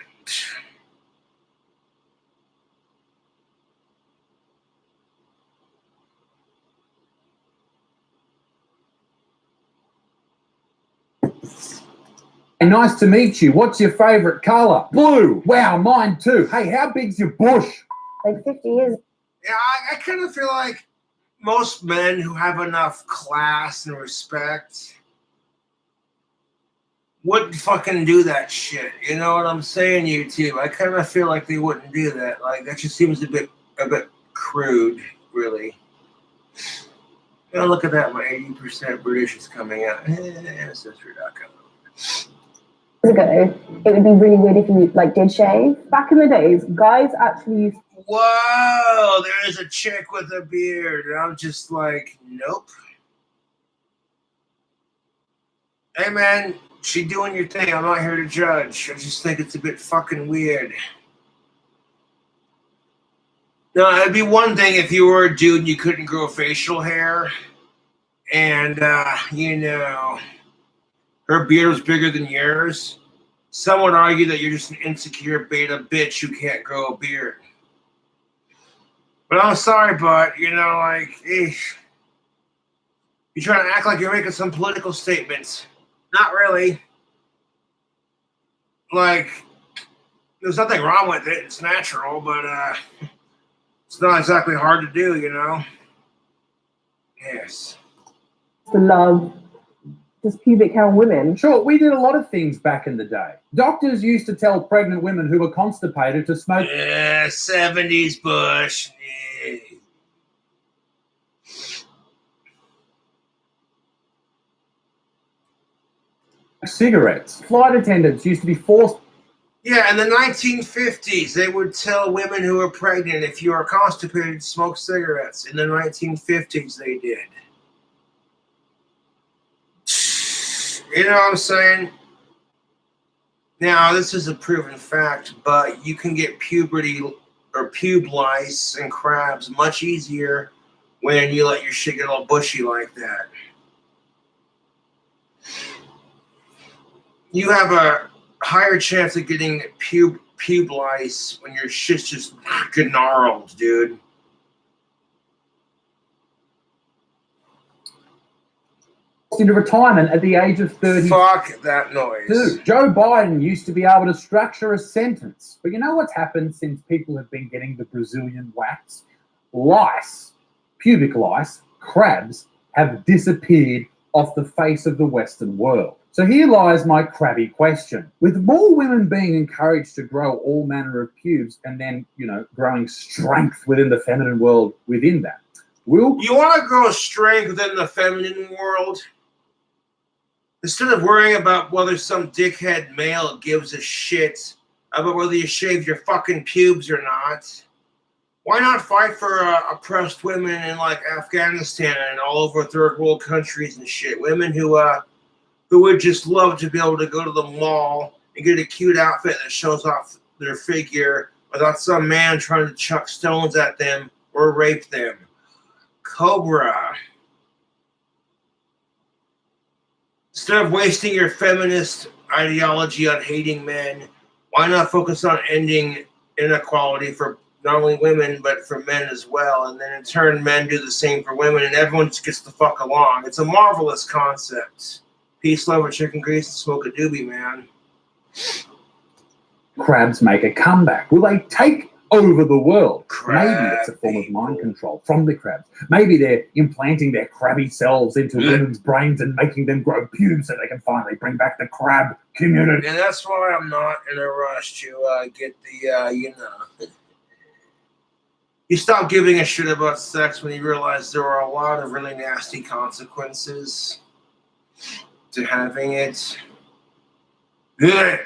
Hey, nice to meet you. What's your favorite color? Blue. Wow, mine too. Hey, how big's your bush? Like 50 years. Yeah, I kind of feel like most men who have enough class and respect wouldn't fucking do that shit. You know what I'm saying, YouTube? I kind of feel like they wouldn't do that. Like, that just seems a bit crude, really. Oh, look at that. My 80% British is coming out. Ancestry.com. Ago, it would be really weird if you like did shave. Back in the days, guys actually used. Whoa, there is a chick with a beard. And I'm just like, nope. Hey, man, she doing your thing. I'm not here to judge. I just think it's a bit fucking weird. No, it'd be one thing if you were a dude and you couldn't grow facial hair. And, you know, her beard was bigger than yours. Some would argue that you're just an insecure beta bitch who can't grow a beard. But I'm sorry, but, you know, like, you're trying to act like you're making some political statements. Not really. Like, there's nothing wrong with it. It's natural, but it's not exactly hard to do, you know? Yes. To love just pubic hair on women. Sure, we did a lot of things back in the day. Doctors used to tell pregnant women who were constipated to smoke. Yeah, 70s Bush. Yeah. Cigarettes. Flight attendants used to be forced. Yeah, in the 1950s, they would tell women who were pregnant, if you are constipated, smoke cigarettes. In the 1950s, they did. You know what I'm saying? Now, this is a proven fact, but you can get puberty or pube lice and crabs much easier when you let your shit get all bushy like that. You have a higher chance of getting pube lice when your shit's just gnarled, dude. Into retirement at the age of 30. Fuck that noise. Dude, Joe Biden used to be able to structure a sentence. But you know what's happened since people have been getting the Brazilian wax? Lice, pubic lice, crabs have disappeared off the face of the Western world. So here lies my crabby question. With more women being encouraged to grow all manner of pubes and then, you know, growing strength within the feminine world within that, will you want to grow strength within the feminine world? Instead of worrying about whether some dickhead male gives a shit about whether you shave your fucking pubes or not, why not fight for oppressed women in like Afghanistan and all over third world countries and shit? Women who would just love to be able to go to the mall and get a cute outfit that shows off their figure without some man trying to chuck stones at them or rape them. Cobra. Instead of wasting your feminist ideology on hating men, why not focus on ending inequality for not only women, but for men as well? And then in turn, men do the same for women, and everyone just gets the fuck along. It's a marvelous concept. Peace, love, and chicken grease, and smoke a doobie, man. Crabs make a comeback. Will they take over the world? Crab Maybe it's a form of people. mind control from the crabs. Maybe they're implanting their crabby selves into women's brains and making them grow pubes so they can finally bring back the crab community. And that's why I'm not in a rush to get the, you know. You stop giving a shit about sex when you realize there are a lot of really nasty consequences to having it. Ugh.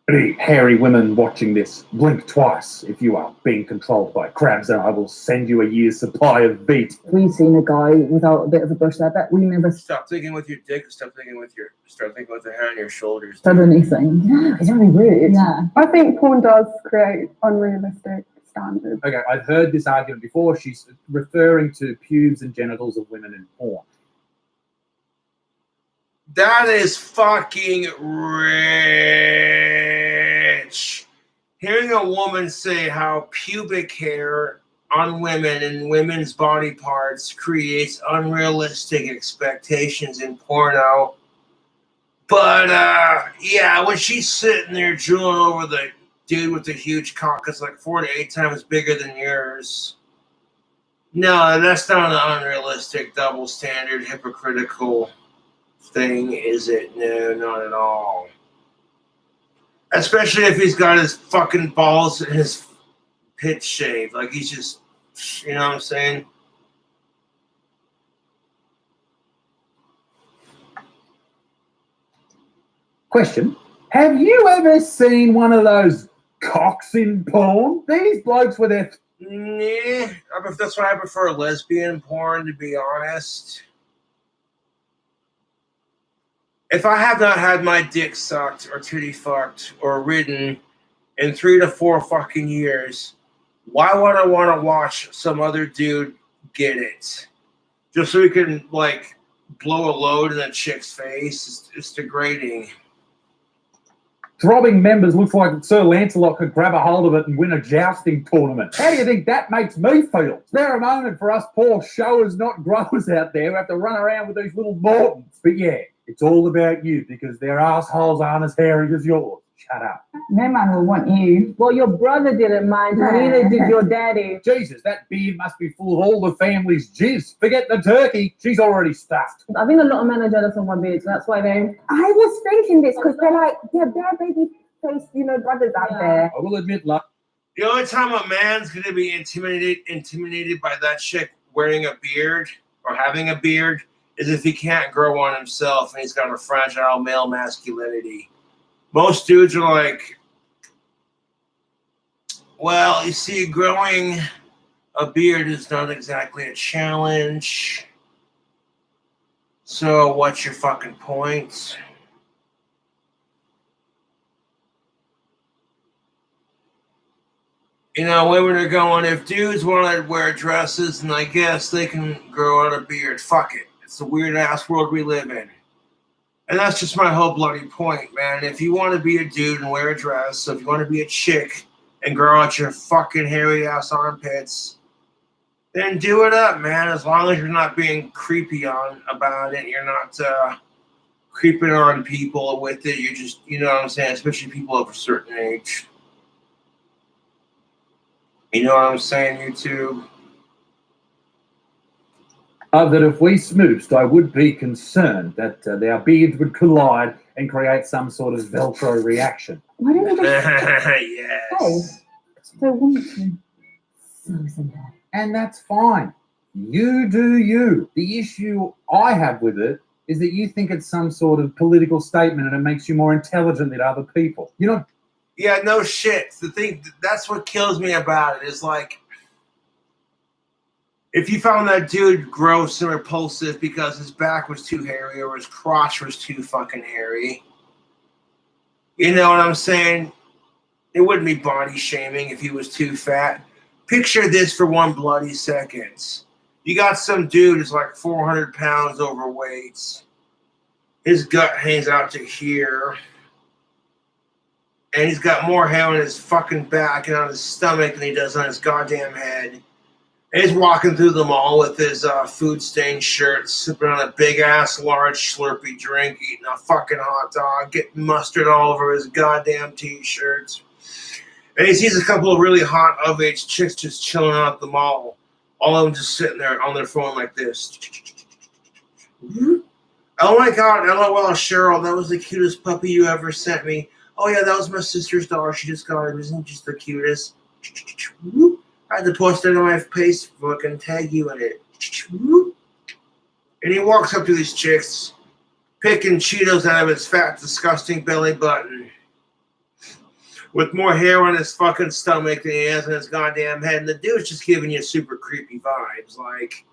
Any hairy women watching this, blink twice if you are being controlled by crabs, and I will send you a year's supply of beet. We've seen a guy without a bit of a bush there, but we never Stop thinking with your dick. Start thinking with the hair on your shoulders. said anything. Yeah, it's really rude. Yeah. I think porn does create unrealistic standards. Okay, I've heard this argument before. She's referring to pubes and genitals of women in porn. That is fucking rich. Hearing a woman say how pubic hair on women and women's body parts creates unrealistic expectations in porno. But, yeah, when she's sitting there drooling over the dude with the huge cock that's like 4 to 8 times bigger than yours. No, that's not an unrealistic, double standard, hypocritical thing, is it? No, not at all. Especially if he's got his fucking balls and his pit shaved. Like he's just, you know what I'm saying? Question. Have you ever seen one of those cocks in porn? These blokes with their... Nah, that's why I prefer lesbian porn, to be honest. If I have not had my dick sucked or titty fucked or ridden in 3 to 4 fucking years, why would I want to watch some other dude get it? Just so he can, like, blow a load in a chick's face? It's degrading. Throbbing members looks like Sir Lancelot could grab a hold of it and win a jousting tournament. How do you think that makes me feel? Spare a moment for us poor showers, not growers out there who have to run around with these little Mortons. But yeah, it's all about you because their assholes aren't as hairy as yours. Shut up. No man will want you. Well, your brother didn't mind, and neither did your daddy. Jesus, that beard must be full of all the family's jizz. Forget the turkey, she's already stuffed. I think a lot of men are jealous of my beard, so that's why they... I was thinking this because they're like, they're baby face, brothers out there. I will admit, luck. The only time a man's going to be intimidated by that chick wearing a beard or having a beard is if he can't grow one himself and he's got a fragile male masculinity. Most dudes are like, well, you see, growing a beard is not exactly a challenge. So what's your fucking point? Women are going, if dudes want to wear dresses, and I guess they can grow out a beard. Fuck it. It's a weird-ass world we live in. And that's just my whole bloody point, man. If you want to be a dude and wear a dress, so if you want to be a chick and grow out your fucking hairy-ass armpits, then do it up, man. As long as you're not being creepy about it, you're not creeping on people with it. You're just, you know what I'm saying? Especially people of a certain age. You know what I'm saying, YouTube? That if we smooched, I would be concerned that their beards would collide and create some sort of Velcro reaction. Why don't we just Yes. they want to? So simple. And that's fine. You do you. The issue I have with it is that you think it's some sort of political statement and it makes you more intelligent than other people. You know? Yeah, no shit. The thing, that's what kills me about it is like, if you found that dude gross and repulsive because his back was too hairy or his crotch was too fucking hairy, you know what I'm saying? It wouldn't be body shaming if he was too fat. Picture this for 1 bloody second. You got some dude who's like 400 pounds overweight. His gut hangs out to here. And he's got more hair on his fucking back and on his stomach than he does on his goddamn head. And he's walking through the mall with his food-stained shirt, sipping on a big-ass, large, slurpy drink, eating a fucking hot dog, getting mustard all over his goddamn T-shirts. And he sees a couple of really hot of-age chicks just chilling out at the mall. All of them just sitting there on their phone like this. Oh my God, LOL, Cheryl, that was the cutest puppy you ever sent me. Oh yeah, that was my sister's dog. She just got it. Isn't just the cutest? I had to post it on my Facebook and tag you in it. And he walks up to these chicks, picking Cheetos out of his fat, disgusting belly button, with more hair on his fucking stomach than he has on his goddamn head. And the dude's just giving you super creepy vibes. Like,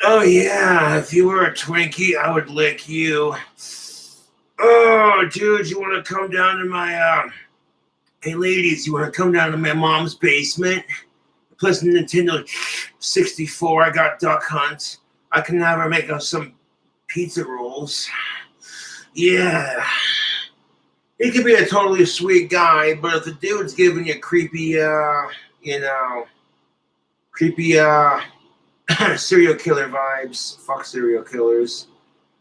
oh yeah, if you were a Twinkie, I would lick you. Oh, dude, you want to come down to my, hey ladies, you want to come down to my mom's basement? Plus Nintendo 64, I got Duck Hunt. I can have her make us some pizza rolls. Yeah. He could be a totally sweet guy, but if the dude's giving you creepy, serial killer vibes, fuck serial killers,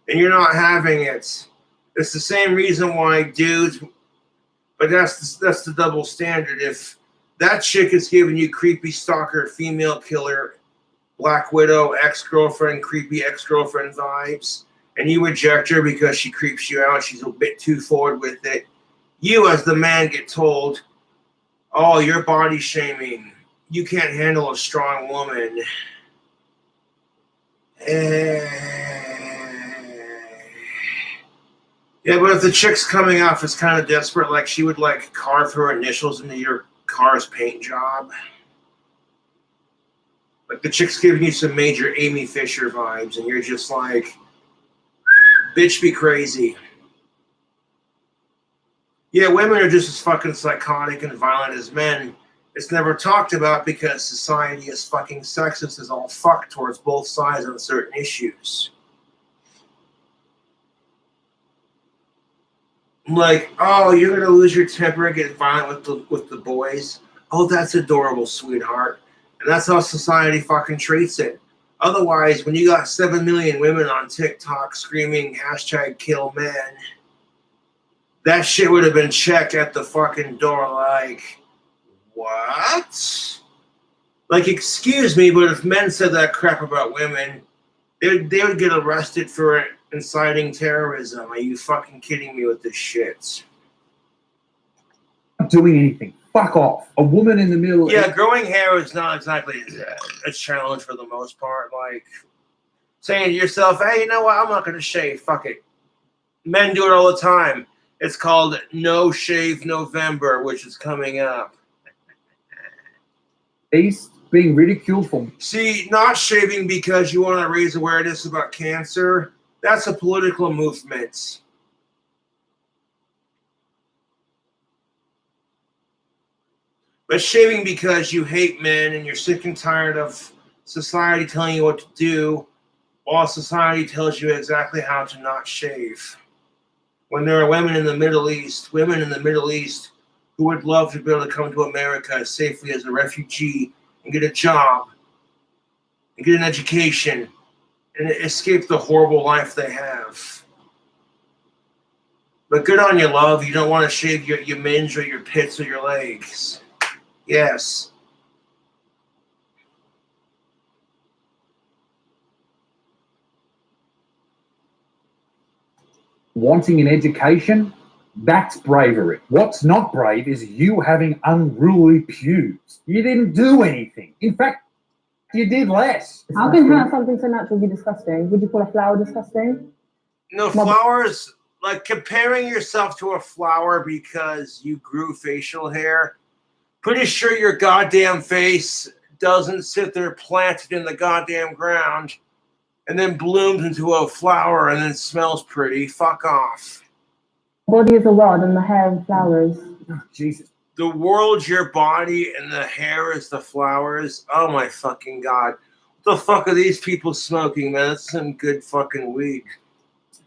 and you're not having it. It's the same reason why dudes, but that's the double standard. If that chick is giving you creepy stalker, female killer, Black Widow, ex-girlfriend, creepy ex-girlfriend vibes, and you reject her because she creeps you out, she's a bit too forward with it, you as the man get told, oh, you're body shaming. You can't handle a strong woman. Yeah, but if the chick's coming off as kind of desperate, like she would like carve her initials into your car's paint job. Like the chick's giving you some major Amy Fisher vibes, and you're just like, bitch, be crazy. Yeah, women are just as fucking psychotic and violent as men. It's never talked about because society is fucking sexist as all fuck towards both sides on certain issues. Like, oh, you're gonna lose your temper and get violent with the boys. Oh, that's adorable, sweetheart. And that's how society fucking treats it. Otherwise, when you got 7 million women on TikTok screaming #KillMen, that shit would have been checked at the fucking door like, what? Like, excuse me, but if men said that crap about women, they would get arrested for inciting terrorism. Are you fucking kidding me with this shit? Not doing anything. Fuck off. A woman in the middle. Yeah, growing hair is not exactly a challenge for the most part. Like saying to yourself, hey, you know what? I'm not going to shave. Fuck it. Men do it all the time. It's called No Shave November, which is coming up. He's being ridiculed for. See, not shaving because you want to raise awareness about cancer, that's a political movement. But shaving because you hate men and you're sick and tired of society telling you what to do, while society tells you exactly how to not shave. When there are women in the Middle East who would love to be able to come to America safely as a refugee and get a job and get an education and escape the horrible life they have. But good on you, love. You don't want to shave your minge or your pits or your legs. Yes. Wanting an education, that's bravery. What's not brave is you having unruly pubes. You didn't do anything. In fact, you did less. How can have something so natural be disgusting? Would you call a flower disgusting? No, flowers, like comparing yourself to a flower because you grew facial hair, pretty sure your goddamn face doesn't sit there planted in the goddamn ground and then blooms into a flower and then smells pretty. Fuck off. Body is a world and the hair and flowers. Oh, Jesus. The world's your body and the hair is the flowers. Oh my fucking God. What the fuck are these people smoking, man? That's some good fucking weed.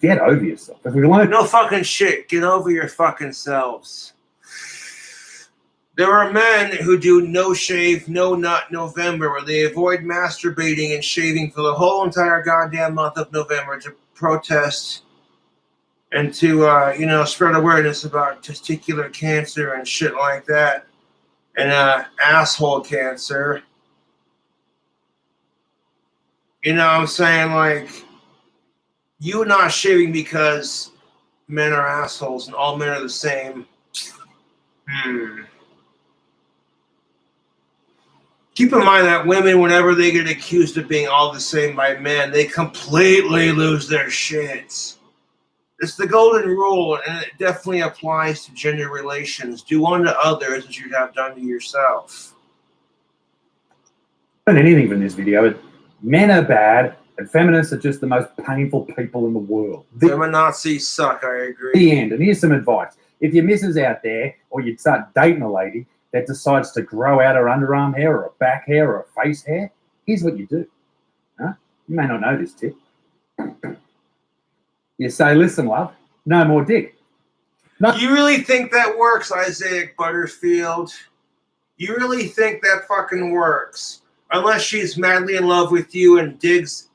Get over yourself. If we want No fucking shit. Get over your fucking selves. There are men who do no shave, no nut November, where they avoid masturbating and shaving for the whole entire goddamn month of November to protest and to, spread awareness about testicular cancer and shit like that, and asshole cancer. You know what I'm saying? Like, you not shaving because men are assholes and all men are the same. Keep in mind that women, whenever they get accused of being all the same by men, they completely lose their shit. It's the golden rule, and it definitely applies to gender relations. Do unto others as you'd have done to yourself. anything from this video. Men are bad, and feminists are just the most painful people in the world. Feminazis suck, I agree. The end. And here's some advice. If your missus out there, or you'd start dating a lady that decides to grow out her underarm hair or a back hair or a face hair, here's what you do. Huh? You may not know this tip. You say, listen, love, no more dick. No. You really think that works, Isaiah Butterfield? You really think that fucking works? Unless she's madly in love with you and digs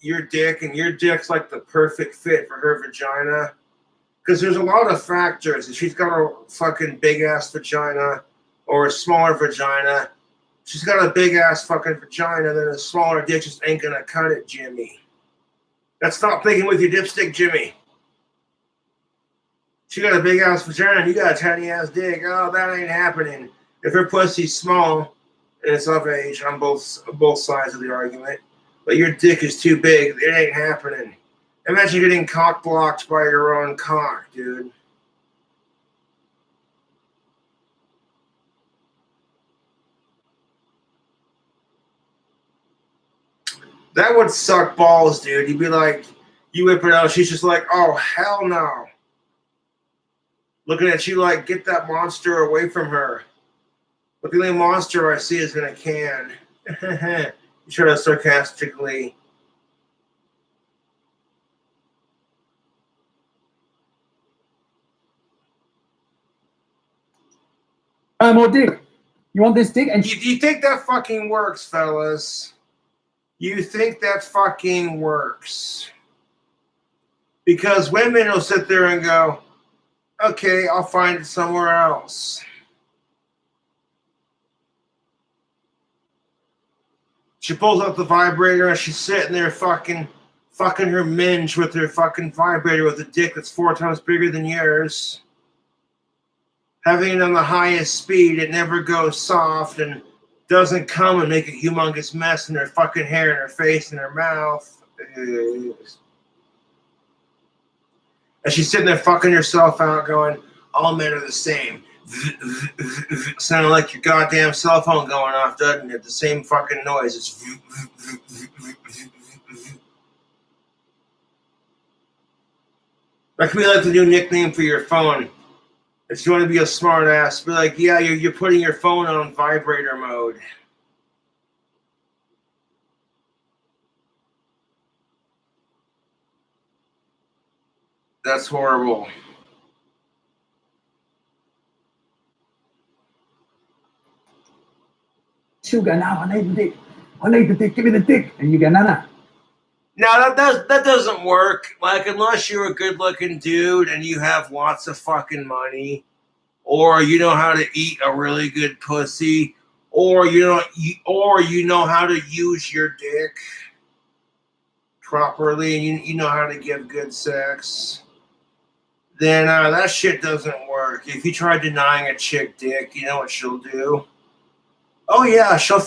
your dick, and your dick's like the perfect fit for her vagina. Because there's a lot of factors. If she's got a fucking big-ass vagina or a smaller vagina, she's got a big-ass fucking vagina, then a smaller dick just ain't gonna cut it, Jimmy. Let's stop thinking with your dipstick, Jimmy. She got a big ass vagina, you got a tiny ass dick. Oh, that ain't happening. If her pussy's small and it's of age on both sides of the argument, but your dick is too big, it ain't happening. Imagine getting cock blocked by your own cock, dude. That would suck balls, dude. You'd be like, you whip it out, she's just like, oh, hell no. Looking at you like, get that monster away from her. But the only monster I see is in a can. You try to sarcastically. More dick. You want this dick? And You think that fucking works, fellas? You think that fucking works? Because women will sit there and go, okay, I'll find it somewhere else. She pulls out the vibrator and she's sitting there fucking her minge with her fucking vibrator with a dick that's 4 times bigger than yours. Having it on the highest speed, it never goes soft and doesn't come and make a humongous mess in her fucking hair and her face and her mouth. And she's sitting there fucking herself out going, all men are the same. Sounding like your goddamn cell phone going off, doesn't it? The same fucking noise. It's that could be like the new nickname for your phone. If you want to be a smart ass, be like, yeah, you're putting your phone on vibrator mode. That's horrible. she'll go, no, I need the dick. I need the dick. Give me the dick. And you go, no, no. No, that doesn't work. Like, unless you're a good-looking dude and you have lots of fucking money, or you know how to eat a really good pussy, or you know how to use your dick properly, and you know how to give good sex, then that shit doesn't work. If you try denying a chick dick, you know what she'll do? Oh yeah, she'll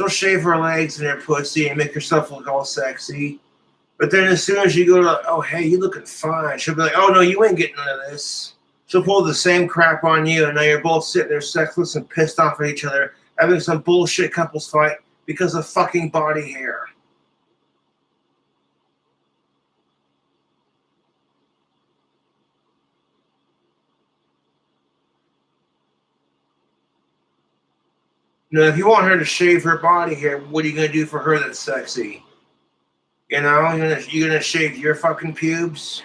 shave her legs and her pussy and make herself look all sexy. But then as soon as you go to, oh, hey, you looking fine, she'll be like, oh, no, you ain't getting none of this. She'll pull the same crap on you, and now you're both sitting there sexless and pissed off at each other, having some bullshit couples fight because of fucking body hair. You know, if you want her to shave her body hair, what are you going to do for her that's sexy? You know, you're gonna shave your fucking pubes?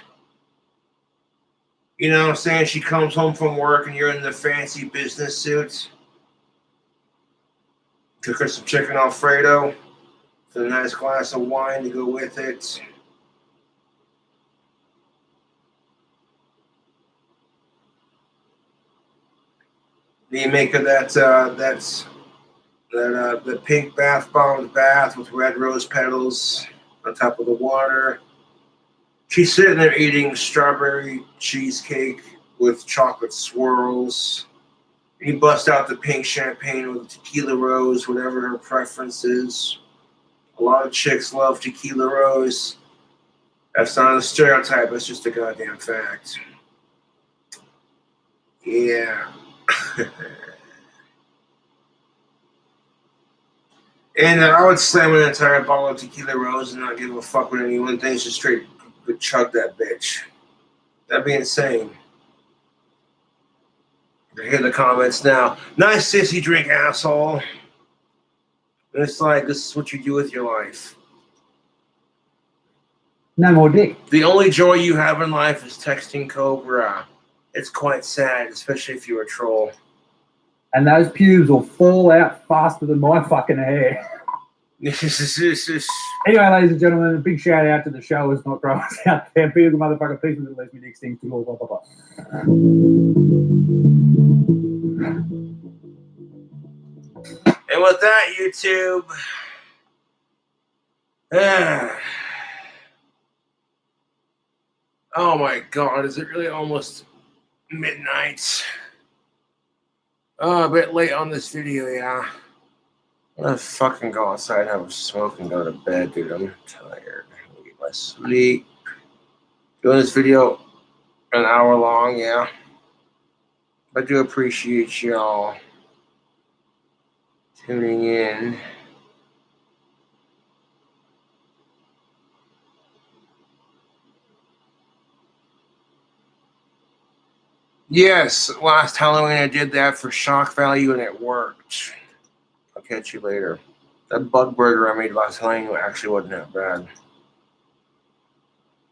You know what I'm saying? She comes home from work and you're in the fancy business suits. Cook her some chicken Alfredo with a nice glass of wine to go with it. Then you make her the pink bath bombs bath with red rose petals on top of the water. She's sitting there eating strawberry cheesecake with chocolate swirls. You bust out the pink champagne with tequila rose, whatever her preference is. A lot of chicks love tequila rose. That's not a stereotype, it's just a goddamn fact. Yeah. And I would slam an entire bottle of tequila rose and not give a fuck what anyone thinks. Just straight would chug that bitch. That'd be insane. I hear the comments now. Nice sissy drink, asshole. And it's like, this is what you do with your life. No more dick. The only joy you have in life is texting Cobra. It's quite sad, especially if you're a troll. And those pubes will fall out faster than my fucking hair. Anyway, ladies and gentlemen, a big shout out to the showers, not growers out there. Be a good motherfucker. Peace with the lesbian dick stings to all. Blah, blah, blah. And with that, YouTube, Oh my God, is it really almost midnight? Oh, a bit late on this video, yeah. I'm gonna fucking go outside, have a smoke, and go to bed, dude. I'm tired. I'm gonna get my sleep. Doing this video an hour long, yeah. I do appreciate y'all tuning in. Yes, last Halloween I did that for shock value and it worked. I'll catch you later. That bug burger I made last Halloween actually wasn't that bad.